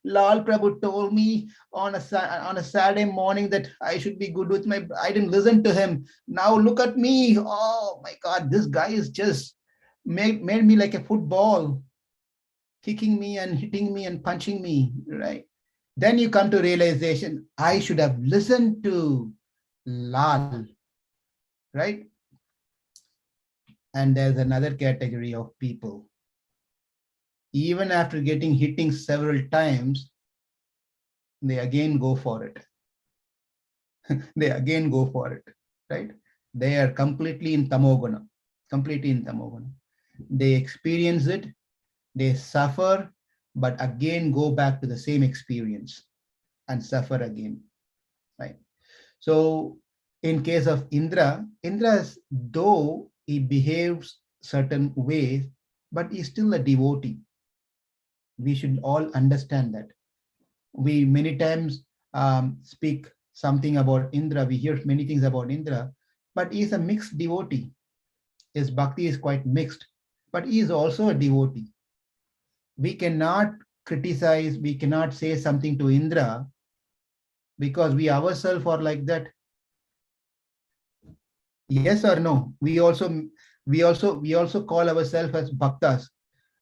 Lal Prabhu told me on a Saturday morning that I should be good with I didn't listen to him. Now look at me. Oh my God, this guy is just made me like a football, kicking me and hitting me and punching me, right? Then you come to realization, I should have listened to Lal, right? And there's another category of people. Even after getting hitting several times, they again go for it. They again go for it, right? They are completely in tamoguna, completely in tamoguna. They experience it, they suffer, but again go back to the same experience and suffer again, right? So in case of Indra, though he behaves certain ways, but he's still a devotee. We should all understand that. We many times speak something about Indra. We hear many things about Indra, but he is a mixed devotee. His bhakti is quite mixed, but he is also a devotee. We cannot criticize, we cannot say something to Indra because we ourselves are like that. Yes or no? We also call ourselves as bhaktas,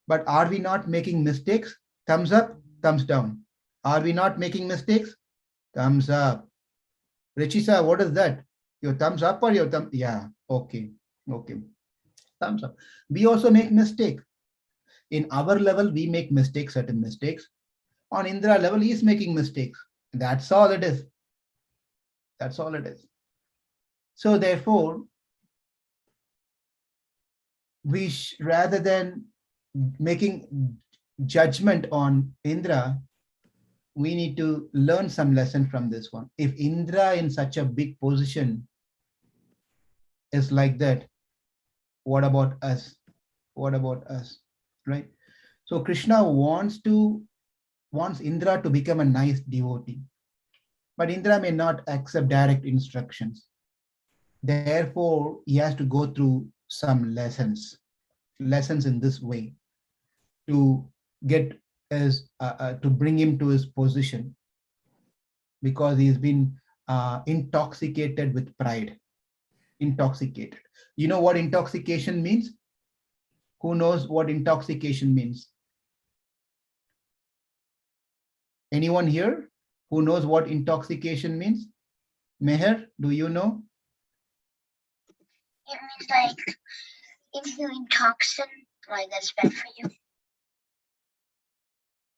but are we not making mistakes? Thumbs up, thumbs down. Are we not making mistakes? Thumbs up. Richisa, what is that? Your thumbs up or your thumb? Yeah, okay, okay. Thumbs up. We also make mistake. In our level, we make mistakes, certain mistakes. On Indra level, he is making mistakes. That's all it is. That's all it is. So therefore, rather than making judgment on Indra, we need to learn some lesson from this one. If Indra in such a big position is like that, what about us? What about us, right? So Krishna wants Indra to become a nice devotee, but Indra may not accept direct instructions. Therefore, he has to go through some lessons in this way to get to bring him to his position, because he's been intoxicated with pride. Intoxicated. You know what intoxication means? Who knows what intoxication means? Anyone here who knows what intoxication means? Meher, do you know? It means like if you intoxin, like that's bad for you.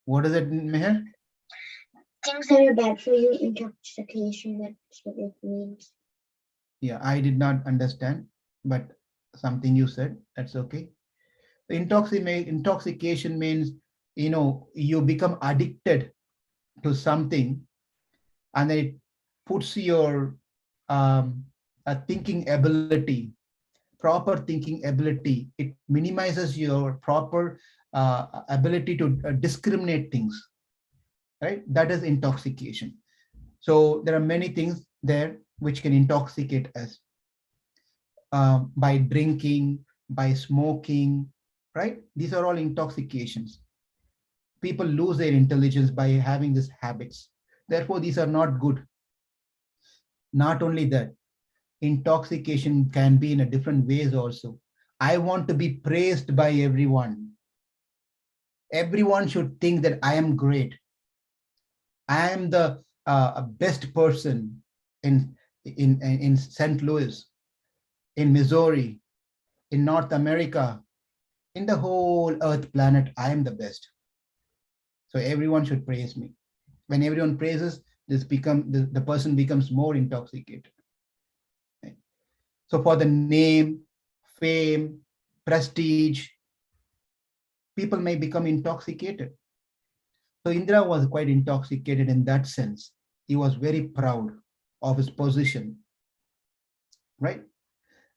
What does it mean, Meher? Things that are bad for you, intoxication, that's what it means. Yeah, I did not understand, but something you said, that's okay. Intoxication means, you become addicted to something, and then it puts your thinking ability, proper thinking ability. It minimizes your proper ability to discriminate things, right? That is intoxication. So there are many things there which can intoxicate us, by drinking, by smoking, right? These are all intoxications. People lose their intelligence by having these habits. Therefore, these are not good. Not only that, intoxication can be in a different ways also. I want to be praised by everyone. Everyone should think that I am great. I am the best person in in St. Louis, in Missouri, in North America, in the whole earth planet, I am the best. So everyone should praise me. When everyone praises, the person becomes more intoxicated. Right? So for the name, fame, prestige, people may become intoxicated. So Indra was quite intoxicated in that sense. He was very proud of his position, right?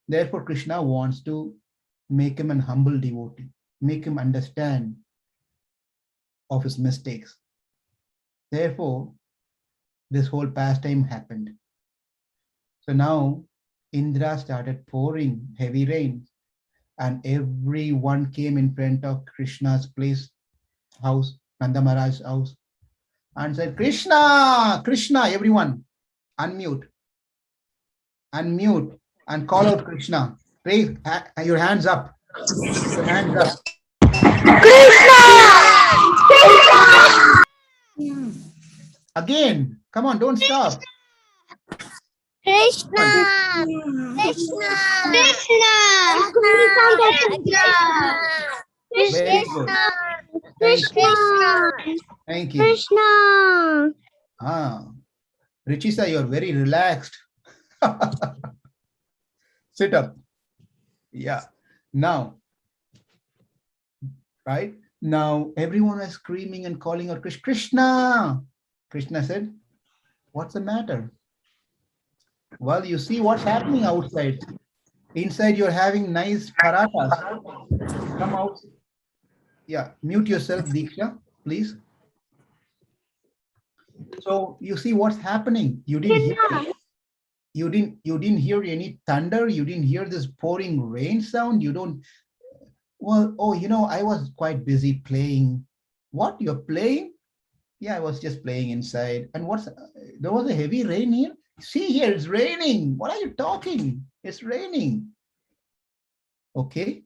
Therefore, Krishna wants to make him an humble devotee, make him understand of his mistakes. Therefore, this whole pastime happened. So now Indra started pouring heavy rain, and everyone came in front of Krishna's house, Nanda Maharaj's house, and said, Krishna, Krishna, everyone, unmute, unmute, and call out Krishna. Raise your hands up, your hands up. Again, come on, don't stop. Krishna, Krishna, Krishna, Very good. Krishna, Thank you. Krishna. Ah, Richisa, you're very relaxed. Sit up. Yeah. Now, right? Now, everyone was screaming and calling out Krishna. Krishna said, what's the matter? Well, you see what's happening outside. Inside, you're having nice parathas. Come out. Yeah, mute yourself, Diksha, please. So you see what's happening. You didn't hear it. You didn't hear any thunder. You didn't hear this pouring rain sound. You don't. Well, oh, I was quite busy playing. What? You're playing? Yeah, I was just playing inside. And there was a heavy rain here. See here, it's raining. What are you talking? It's raining. Okay.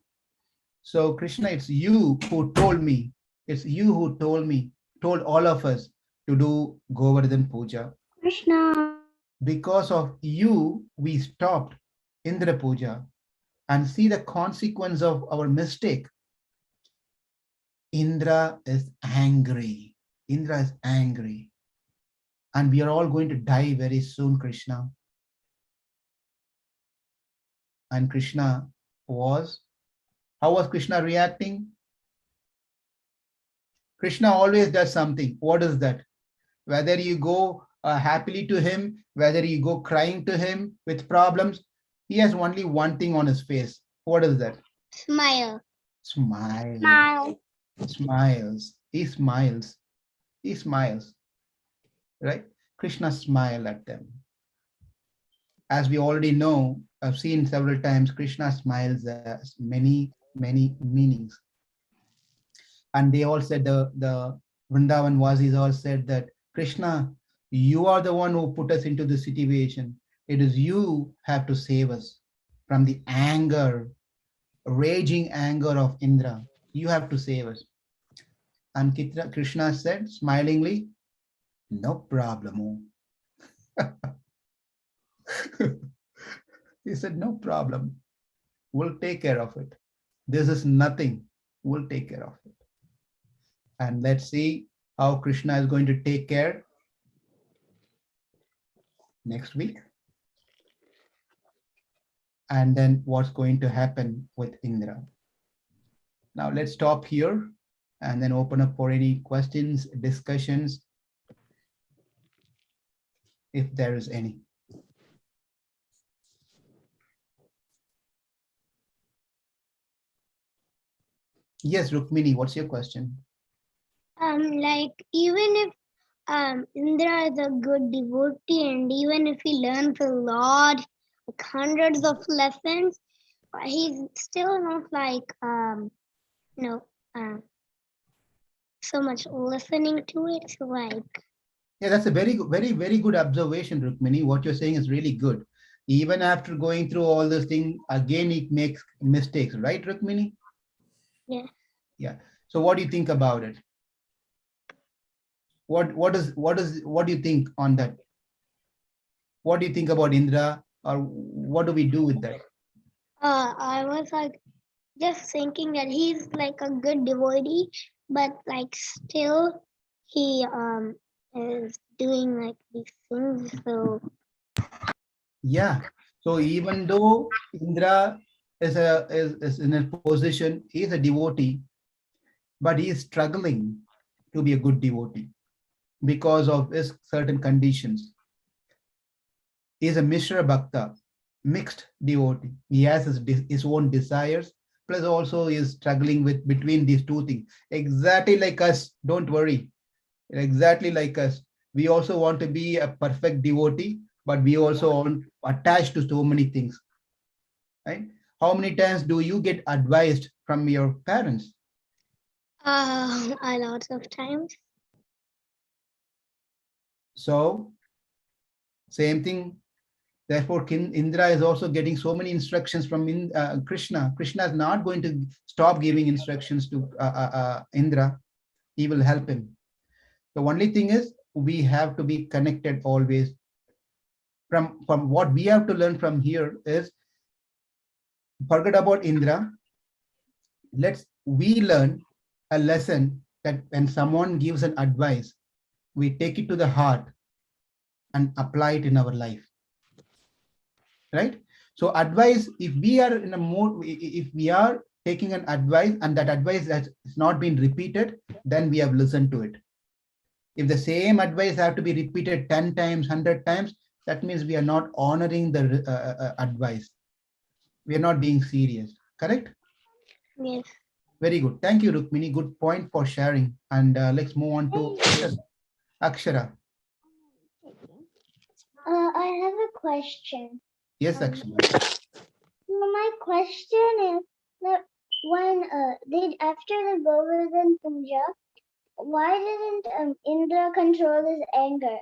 So Krishna, it's you who told me. It's you who told all of us to do Govardhan Puja. Krishna. Because of you, we stopped Indra Puja and see the consequence of our mistake. Indra is angry. Indra is angry. And we are all going to die very soon, Krishna. And Krishna how was Krishna reacting? Krishna always does something. What is that? Whether you go happily to him, whether you go crying to him with problems, he has only one thing on his face. What is that? Smile. Smile. Smile. Smiles. He smiles. He smiles. Right? Krishna smiled at them. As we already know, I've seen several times, Krishna smiles as many, many meanings. And they all said, the Vrindavan Vasis all said that, Krishna, you are the one who put us into this situation. It is you have to save us from the anger, raging anger of Indra. You have to save us. And Krishna said smilingly, no problem. He said, no problem. We'll take care of it. This is nothing. We'll take care of it. And let's see how Krishna is going to take care next week. And then what's going to happen with Indra. Now let's stop here and then open up for any questions, discussions, if there is any. Yes, Rukmini, what's your question? Like even if Indra is a good devotee, and even if he learns a lot, like hundreds of lessons, he's still not like so much listening to it. So like, yeah, that's a very, very, very good observation, Rukmini. What you're saying is really good. Even after going through all this thing, again, it makes mistakes, right, Rukmini? yeah. Yeah. So what do you think about it? What do you think on that? What do you think about Indra, or what do we do with that? I was like just thinking that he's like a good devotee, but like still he is doing like these things. So Yeah. So even though Indra is in a position, he is a devotee, but he is struggling to be a good devotee because of his certain conditions. He is a Mishra Bhakta, mixed devotee. He has his own desires, plus also he is struggling with between these two things. Exactly like us, don't worry. Exactly like us. We also want to be a perfect devotee, but we also aren't attached to so many things, right? How many times do you get advised from your parents? a lot of times. So, same thing. Therefore, Indra is also getting so many instructions from Krishna. Krishna is not going to stop giving instructions to Indra. He will help him. The only thing is, we have to be connected always. From what we have to learn from here is, forget about Indra. We learn a lesson that when someone gives an advice, we take it to the heart and apply it in our life, right? So advice, if we are in a mode, if we are taking an advice and that advice has not been repeated, then we have listened to it. If the same advice have to be repeated 10 times, 100 times, that means we are not honoring the advice. We are not being serious, correct? Yes. Very good. Thank you, Rukmini. Good point for sharing. And let's move on to Akshara. I have a question. Yes, Akshara. So my question is that when after the Govardhan Puja, why didn't Indra control his anger?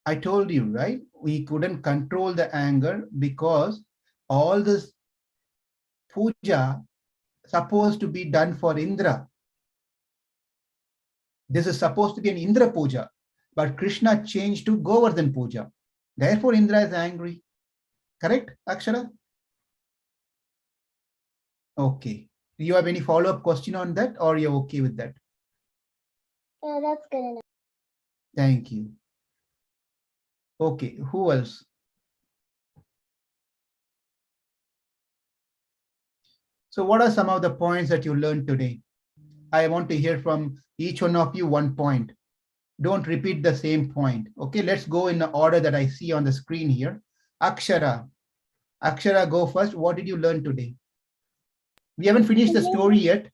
I told you, right? We couldn't control the anger because all this puja supposed to be done for Indra. This is supposed to be an Indra puja, but Krishna changed to Govardhan puja. Therefore, Indra is angry. Correct, Akshara? Okay. Do you have any follow-up question on that, or you're okay with that? That's good enough. Thank you. Okay, who else? So what are some of the points that you learned today? I want to hear from each one of you one point. Don't repeat the same point. Okay, let's go in the order that I see on the screen here. Akshara. Akshara, go first. What did you learn today? We haven't finished the story yet.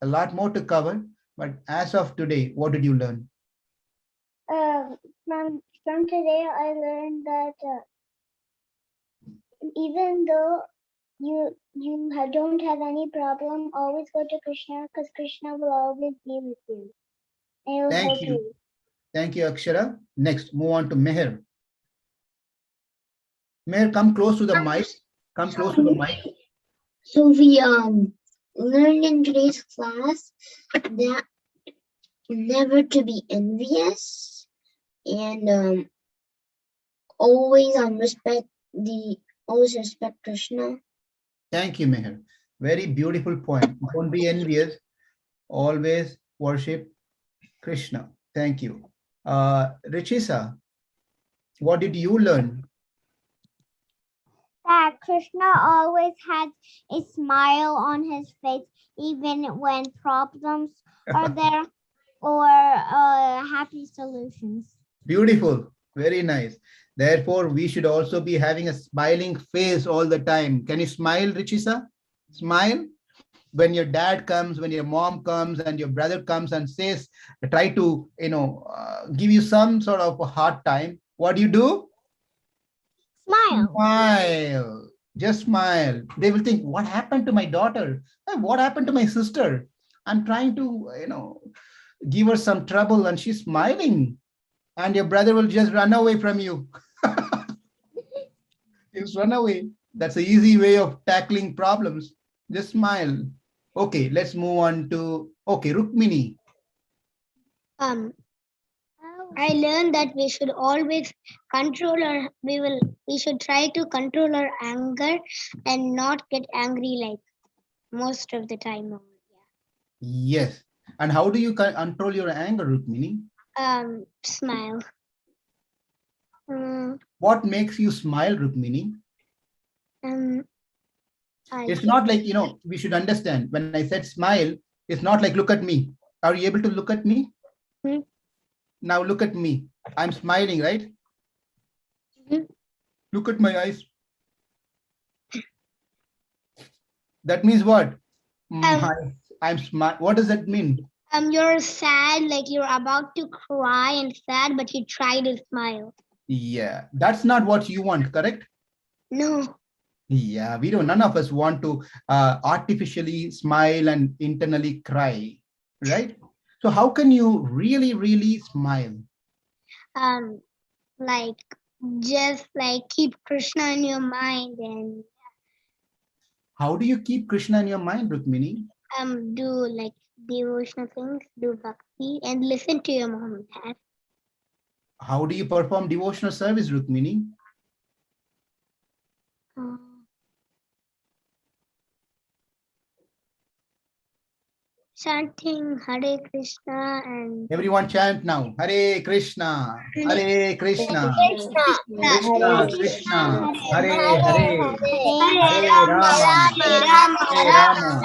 A lot more to cover. But as of today, what did you learn? From today, I learned that even though you don't have any problem, always go to Krishna because Krishna will always be with you. And he will Thank help you. you. Thank you, Akshara. Next, move on to Meher. Meher, come close to the mic. Come close to the mic. So we learned in today's class that never to be envious and always respect Krishna. Thank you, Meher. Very beautiful point. Don't be envious. Always worship Krishna. Thank you. Richisa, what did you learn? That Krishna always had a smile on his face, even when problems are there or happy solutions. Beautiful. Very nice. Therefore, we should also be having a smiling face all the time. Can you smile, Richisa? Smile. When your dad comes, when your mom comes, and your brother comes and says, try to, give you some sort of a hard time, what do? Smile. Smile. Just smile. They will think, what happened to my daughter? What happened to my sister? I'm trying to, give her some trouble and she's smiling. And your brother will just run away from you. Just run away. That's an easy way of tackling problems. Just smile. Okay, let's move on to, okay, Rukmini. I I learned that we should always control our we should try to control our anger and not get angry like most of the time. Yes. And how do you control your anger, Rukmini? Smile. What makes you smile, Rukmini? It's not like, we should understand. When I said smile, it's not like look at me. Are you able to look at me? Mm-hmm. Now look at me. I'm smiling, right? Mm-hmm. Look at my eyes. That means what? I'm smart. What does that mean? You're sad, like you're about to cry and sad, but you try to smile. Yeah, that's not what you want, correct? No. Yeah, we don't. None of us want to artificially smile and internally cry, right? So how can you really, really smile? Like just like keep Krishna in your mind and. How do you keep Krishna in your mind, Rukmini? Do like devotional things, do bhakti, and listen to your mom and dad. How do you perform devotional service, Rukmini? Chanting Hare Krishna and Everyone chant now. Hare Krishna, Hare Krishna, Krishna Krishna, Hare Hare, Hare Rama, Hare Rama,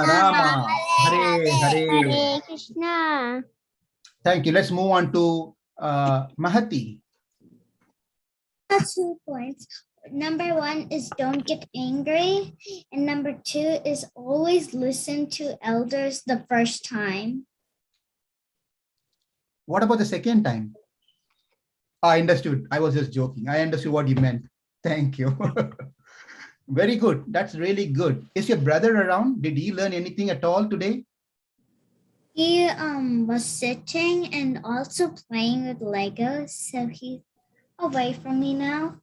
Rama, Hare Hare. Krishna. Thank you. Let's move on to Mahati. 2 points. Number 1 is don't get angry. And number 2 is always listen to elders the first time. What about the second time? I understood. I was just joking. I understood what you meant. Thank you. Very good. That's really good. Is your brother around? Did he learn anything at all today? He was sitting and also playing with Legos, so he's away from me now.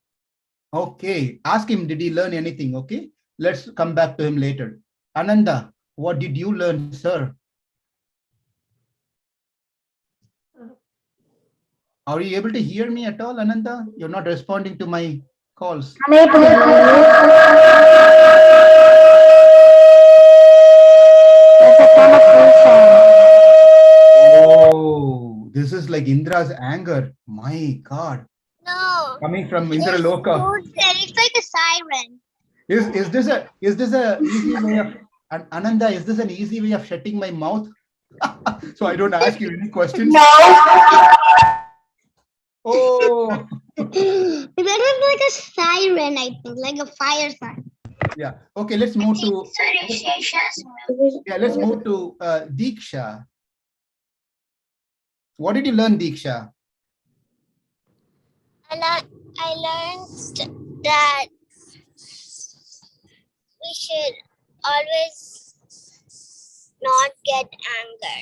Okay. Ask him, did he learn anything? Okay. Let's come back to him later. Ananda, what did you learn, sir? Are you able to hear me at all, Ananda? You're not responding to my calls. Oh, this is like Indra's anger. My God. No. Coming from Indra Loka. It's like a siren. Is this a easy way of Ananda? Is this an easy way of shutting my mouth? So I don't ask you any questions. No. Oh. That was like a siren, I think, like a fire siren. Yeah. Okay. Let's move to. Yeah. Let's move to Diksha. What did you learn, Diksha? I learned that we should always not get anger.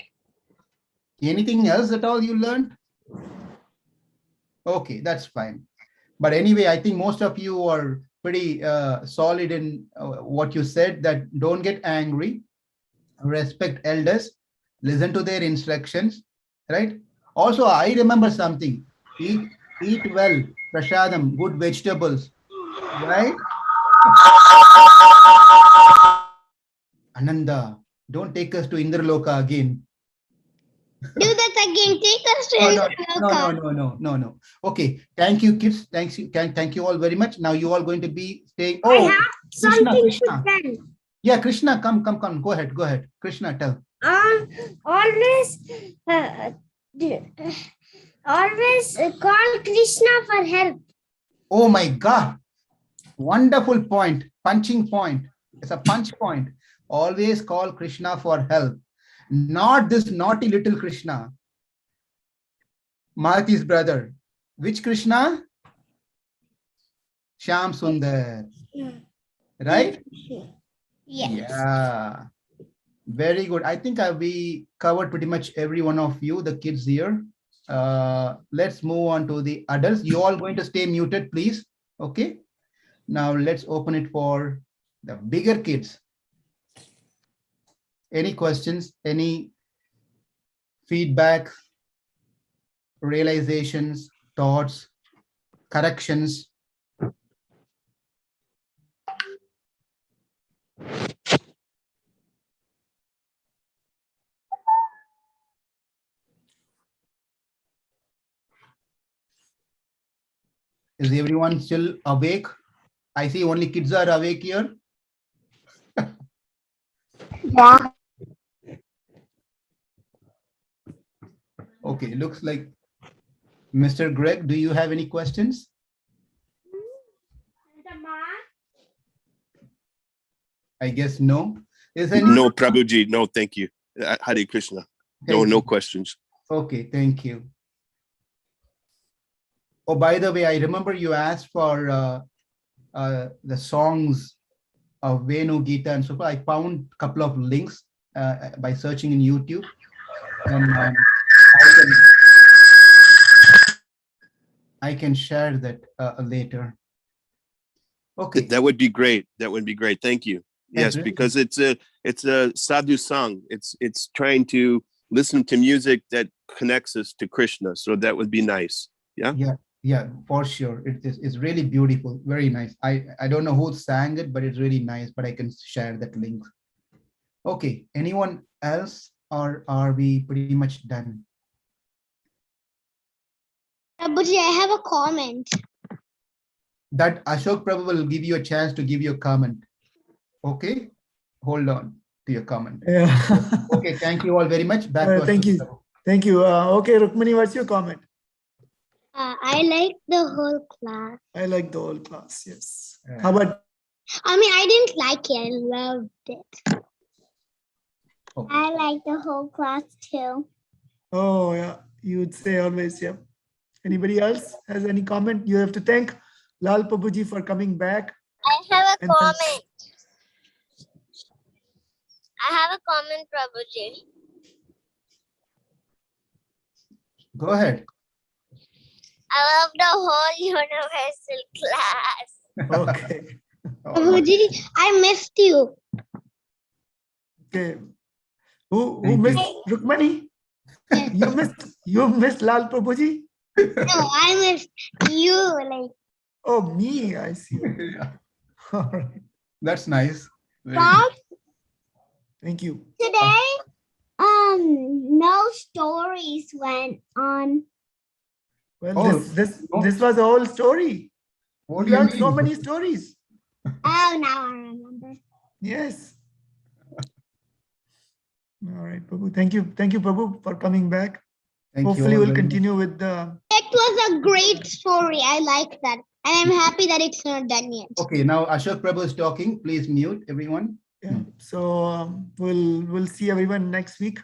Anything else at all you learned? Okay, that's fine. But anyway, I think most of you are pretty solid in what you said, that don't get angry, respect elders, listen to their instructions, right? Also, I remember something. Eat well, prasadam, good vegetables, right? Ananda, don't take us to Indraloka again. Do that again. Take us to No. Okay. Thank you, kids. Thank you all very much. Now you all going to be staying. Oh, I have something Krishna. to tell. Yeah, Krishna, come. Go ahead. Krishna, tell. Always call Krishna for help. Oh my God. Wonderful point. Punching point. It's a punch point. Always call Krishna for help. Not this naughty little Krishna. Mahati's brother. Which Krishna? Shyam Sundar. Right? Yes. Yeah. Very good. I think we covered pretty much every one of you, the kids here. Let's move on to the adults. You all going to stay muted, please. Okay. Now let's open it for the bigger kids. Any questions? Any feedback? realizations, thoughts, corrections. Is everyone still awake? I see only kids are awake here. Yeah. Okay, looks like Mr. Greg, do you have any questions? I guess no. Is any? No, Prabhuji. No, thank you. Hare Krishna. No, Thank no you. questions. Okay, thank you. Oh, by the way, I remember you asked for the songs of Venu, Gita, and so forth. I found a couple of links by searching in YouTube, and I can share that later. Okay. That would be great. That would be great. Thank you. Yes, because it's a sadhu song. It's trying to listen to music that connects us to Krishna. So that would be nice. Yeah. Yeah, for sure. It's really beautiful. Very nice. I don't know who sang it, but it's really nice. But I can share that link. Okay. Anyone else, or are we pretty much done? Prabhuji, I have a comment. That Ashok Prabhu will give you a chance to give your comment. Okay, hold on to your comment. Yeah. Okay, thank you all very much. Back to Thank Ashok you. Prabhu. Thank you. Okay, Rukmani, what's your comment? I like the whole class. I like the whole class. Yes. Yeah. How about? I mean, I didn't like it. I loved it. Okay. I like the whole class too. Oh yeah, you would say always. Yeah. Anybody else has any comment? You have to thank Lal Prabhuji for coming back. I have a And comment. I have a comment, Prabhuji. Go ahead. I love the whole universal class. Okay. Prabhuji, I missed you. Okay. Who Thank missed you. Rukmani? You missed Lal Prabhuji? No, I missed you. Like, Oh, me. I see. Yeah, All right. that's nice. Very Bob, Thank you. today, no stories went on. Well, Oh, this was a whole story. What We do you learned so mean? many stories. Oh, now I remember. Yes. All right, Prabhu. Thank you, Prabhu, for coming back. Thank you Hopefully, all we'll very much. continue with the. it was a great story. I like that. And I'm happy that it's not done yet. Okay, now Ashok Prabhu is talking. Please mute everyone. Yeah. So we'll see everyone next week,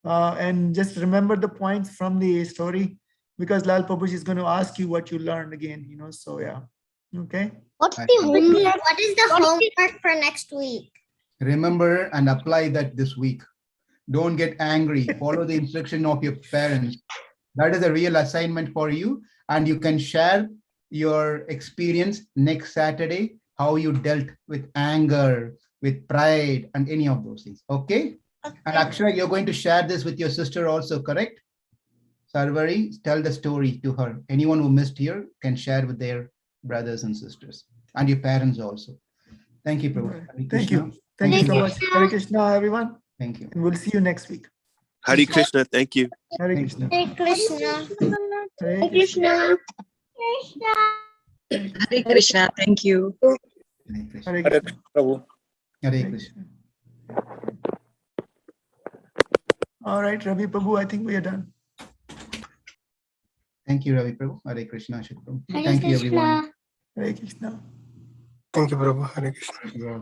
and just remember the points from the story, because Lal Prabhuji is going to ask you what you learned again. So yeah. Okay. What's the Right. homework? What is the homework for next week? Remember and apply that this week. Don't get angry. Follow the instruction of your parents. That is a real assignment for you. And you can share your experience next Saturday, how you dealt with anger, with pride, and any of those things. Okay? And Akshara, you're going to share this with your sister also, correct? Sarvari, tell the story to her. Anyone who missed here can share with their brothers and sisters and your parents also. Thank you, Prabhu. Hare Thank Krishna. you. Thank you so much. Hare Krishna, everyone. Thank you. And we'll see you next week. Hare Krishna. Thank you. Hare Thank Krishna. Hare Krishna. Hare Krishna. Krishna. Hare Krishna. Thank you. Hare Krishna. Hare Krishna. Prabhu. Hare Krishna. All right, Ravi Prabhu, I think we are done. Thank you, Ravi Prabhu. Hare Krishna, Ashok Prabhu. Hare Thank you, everyone. Krishna. Hare Krishna. Thank you, Prabhu. Hare Krishna. Yeah.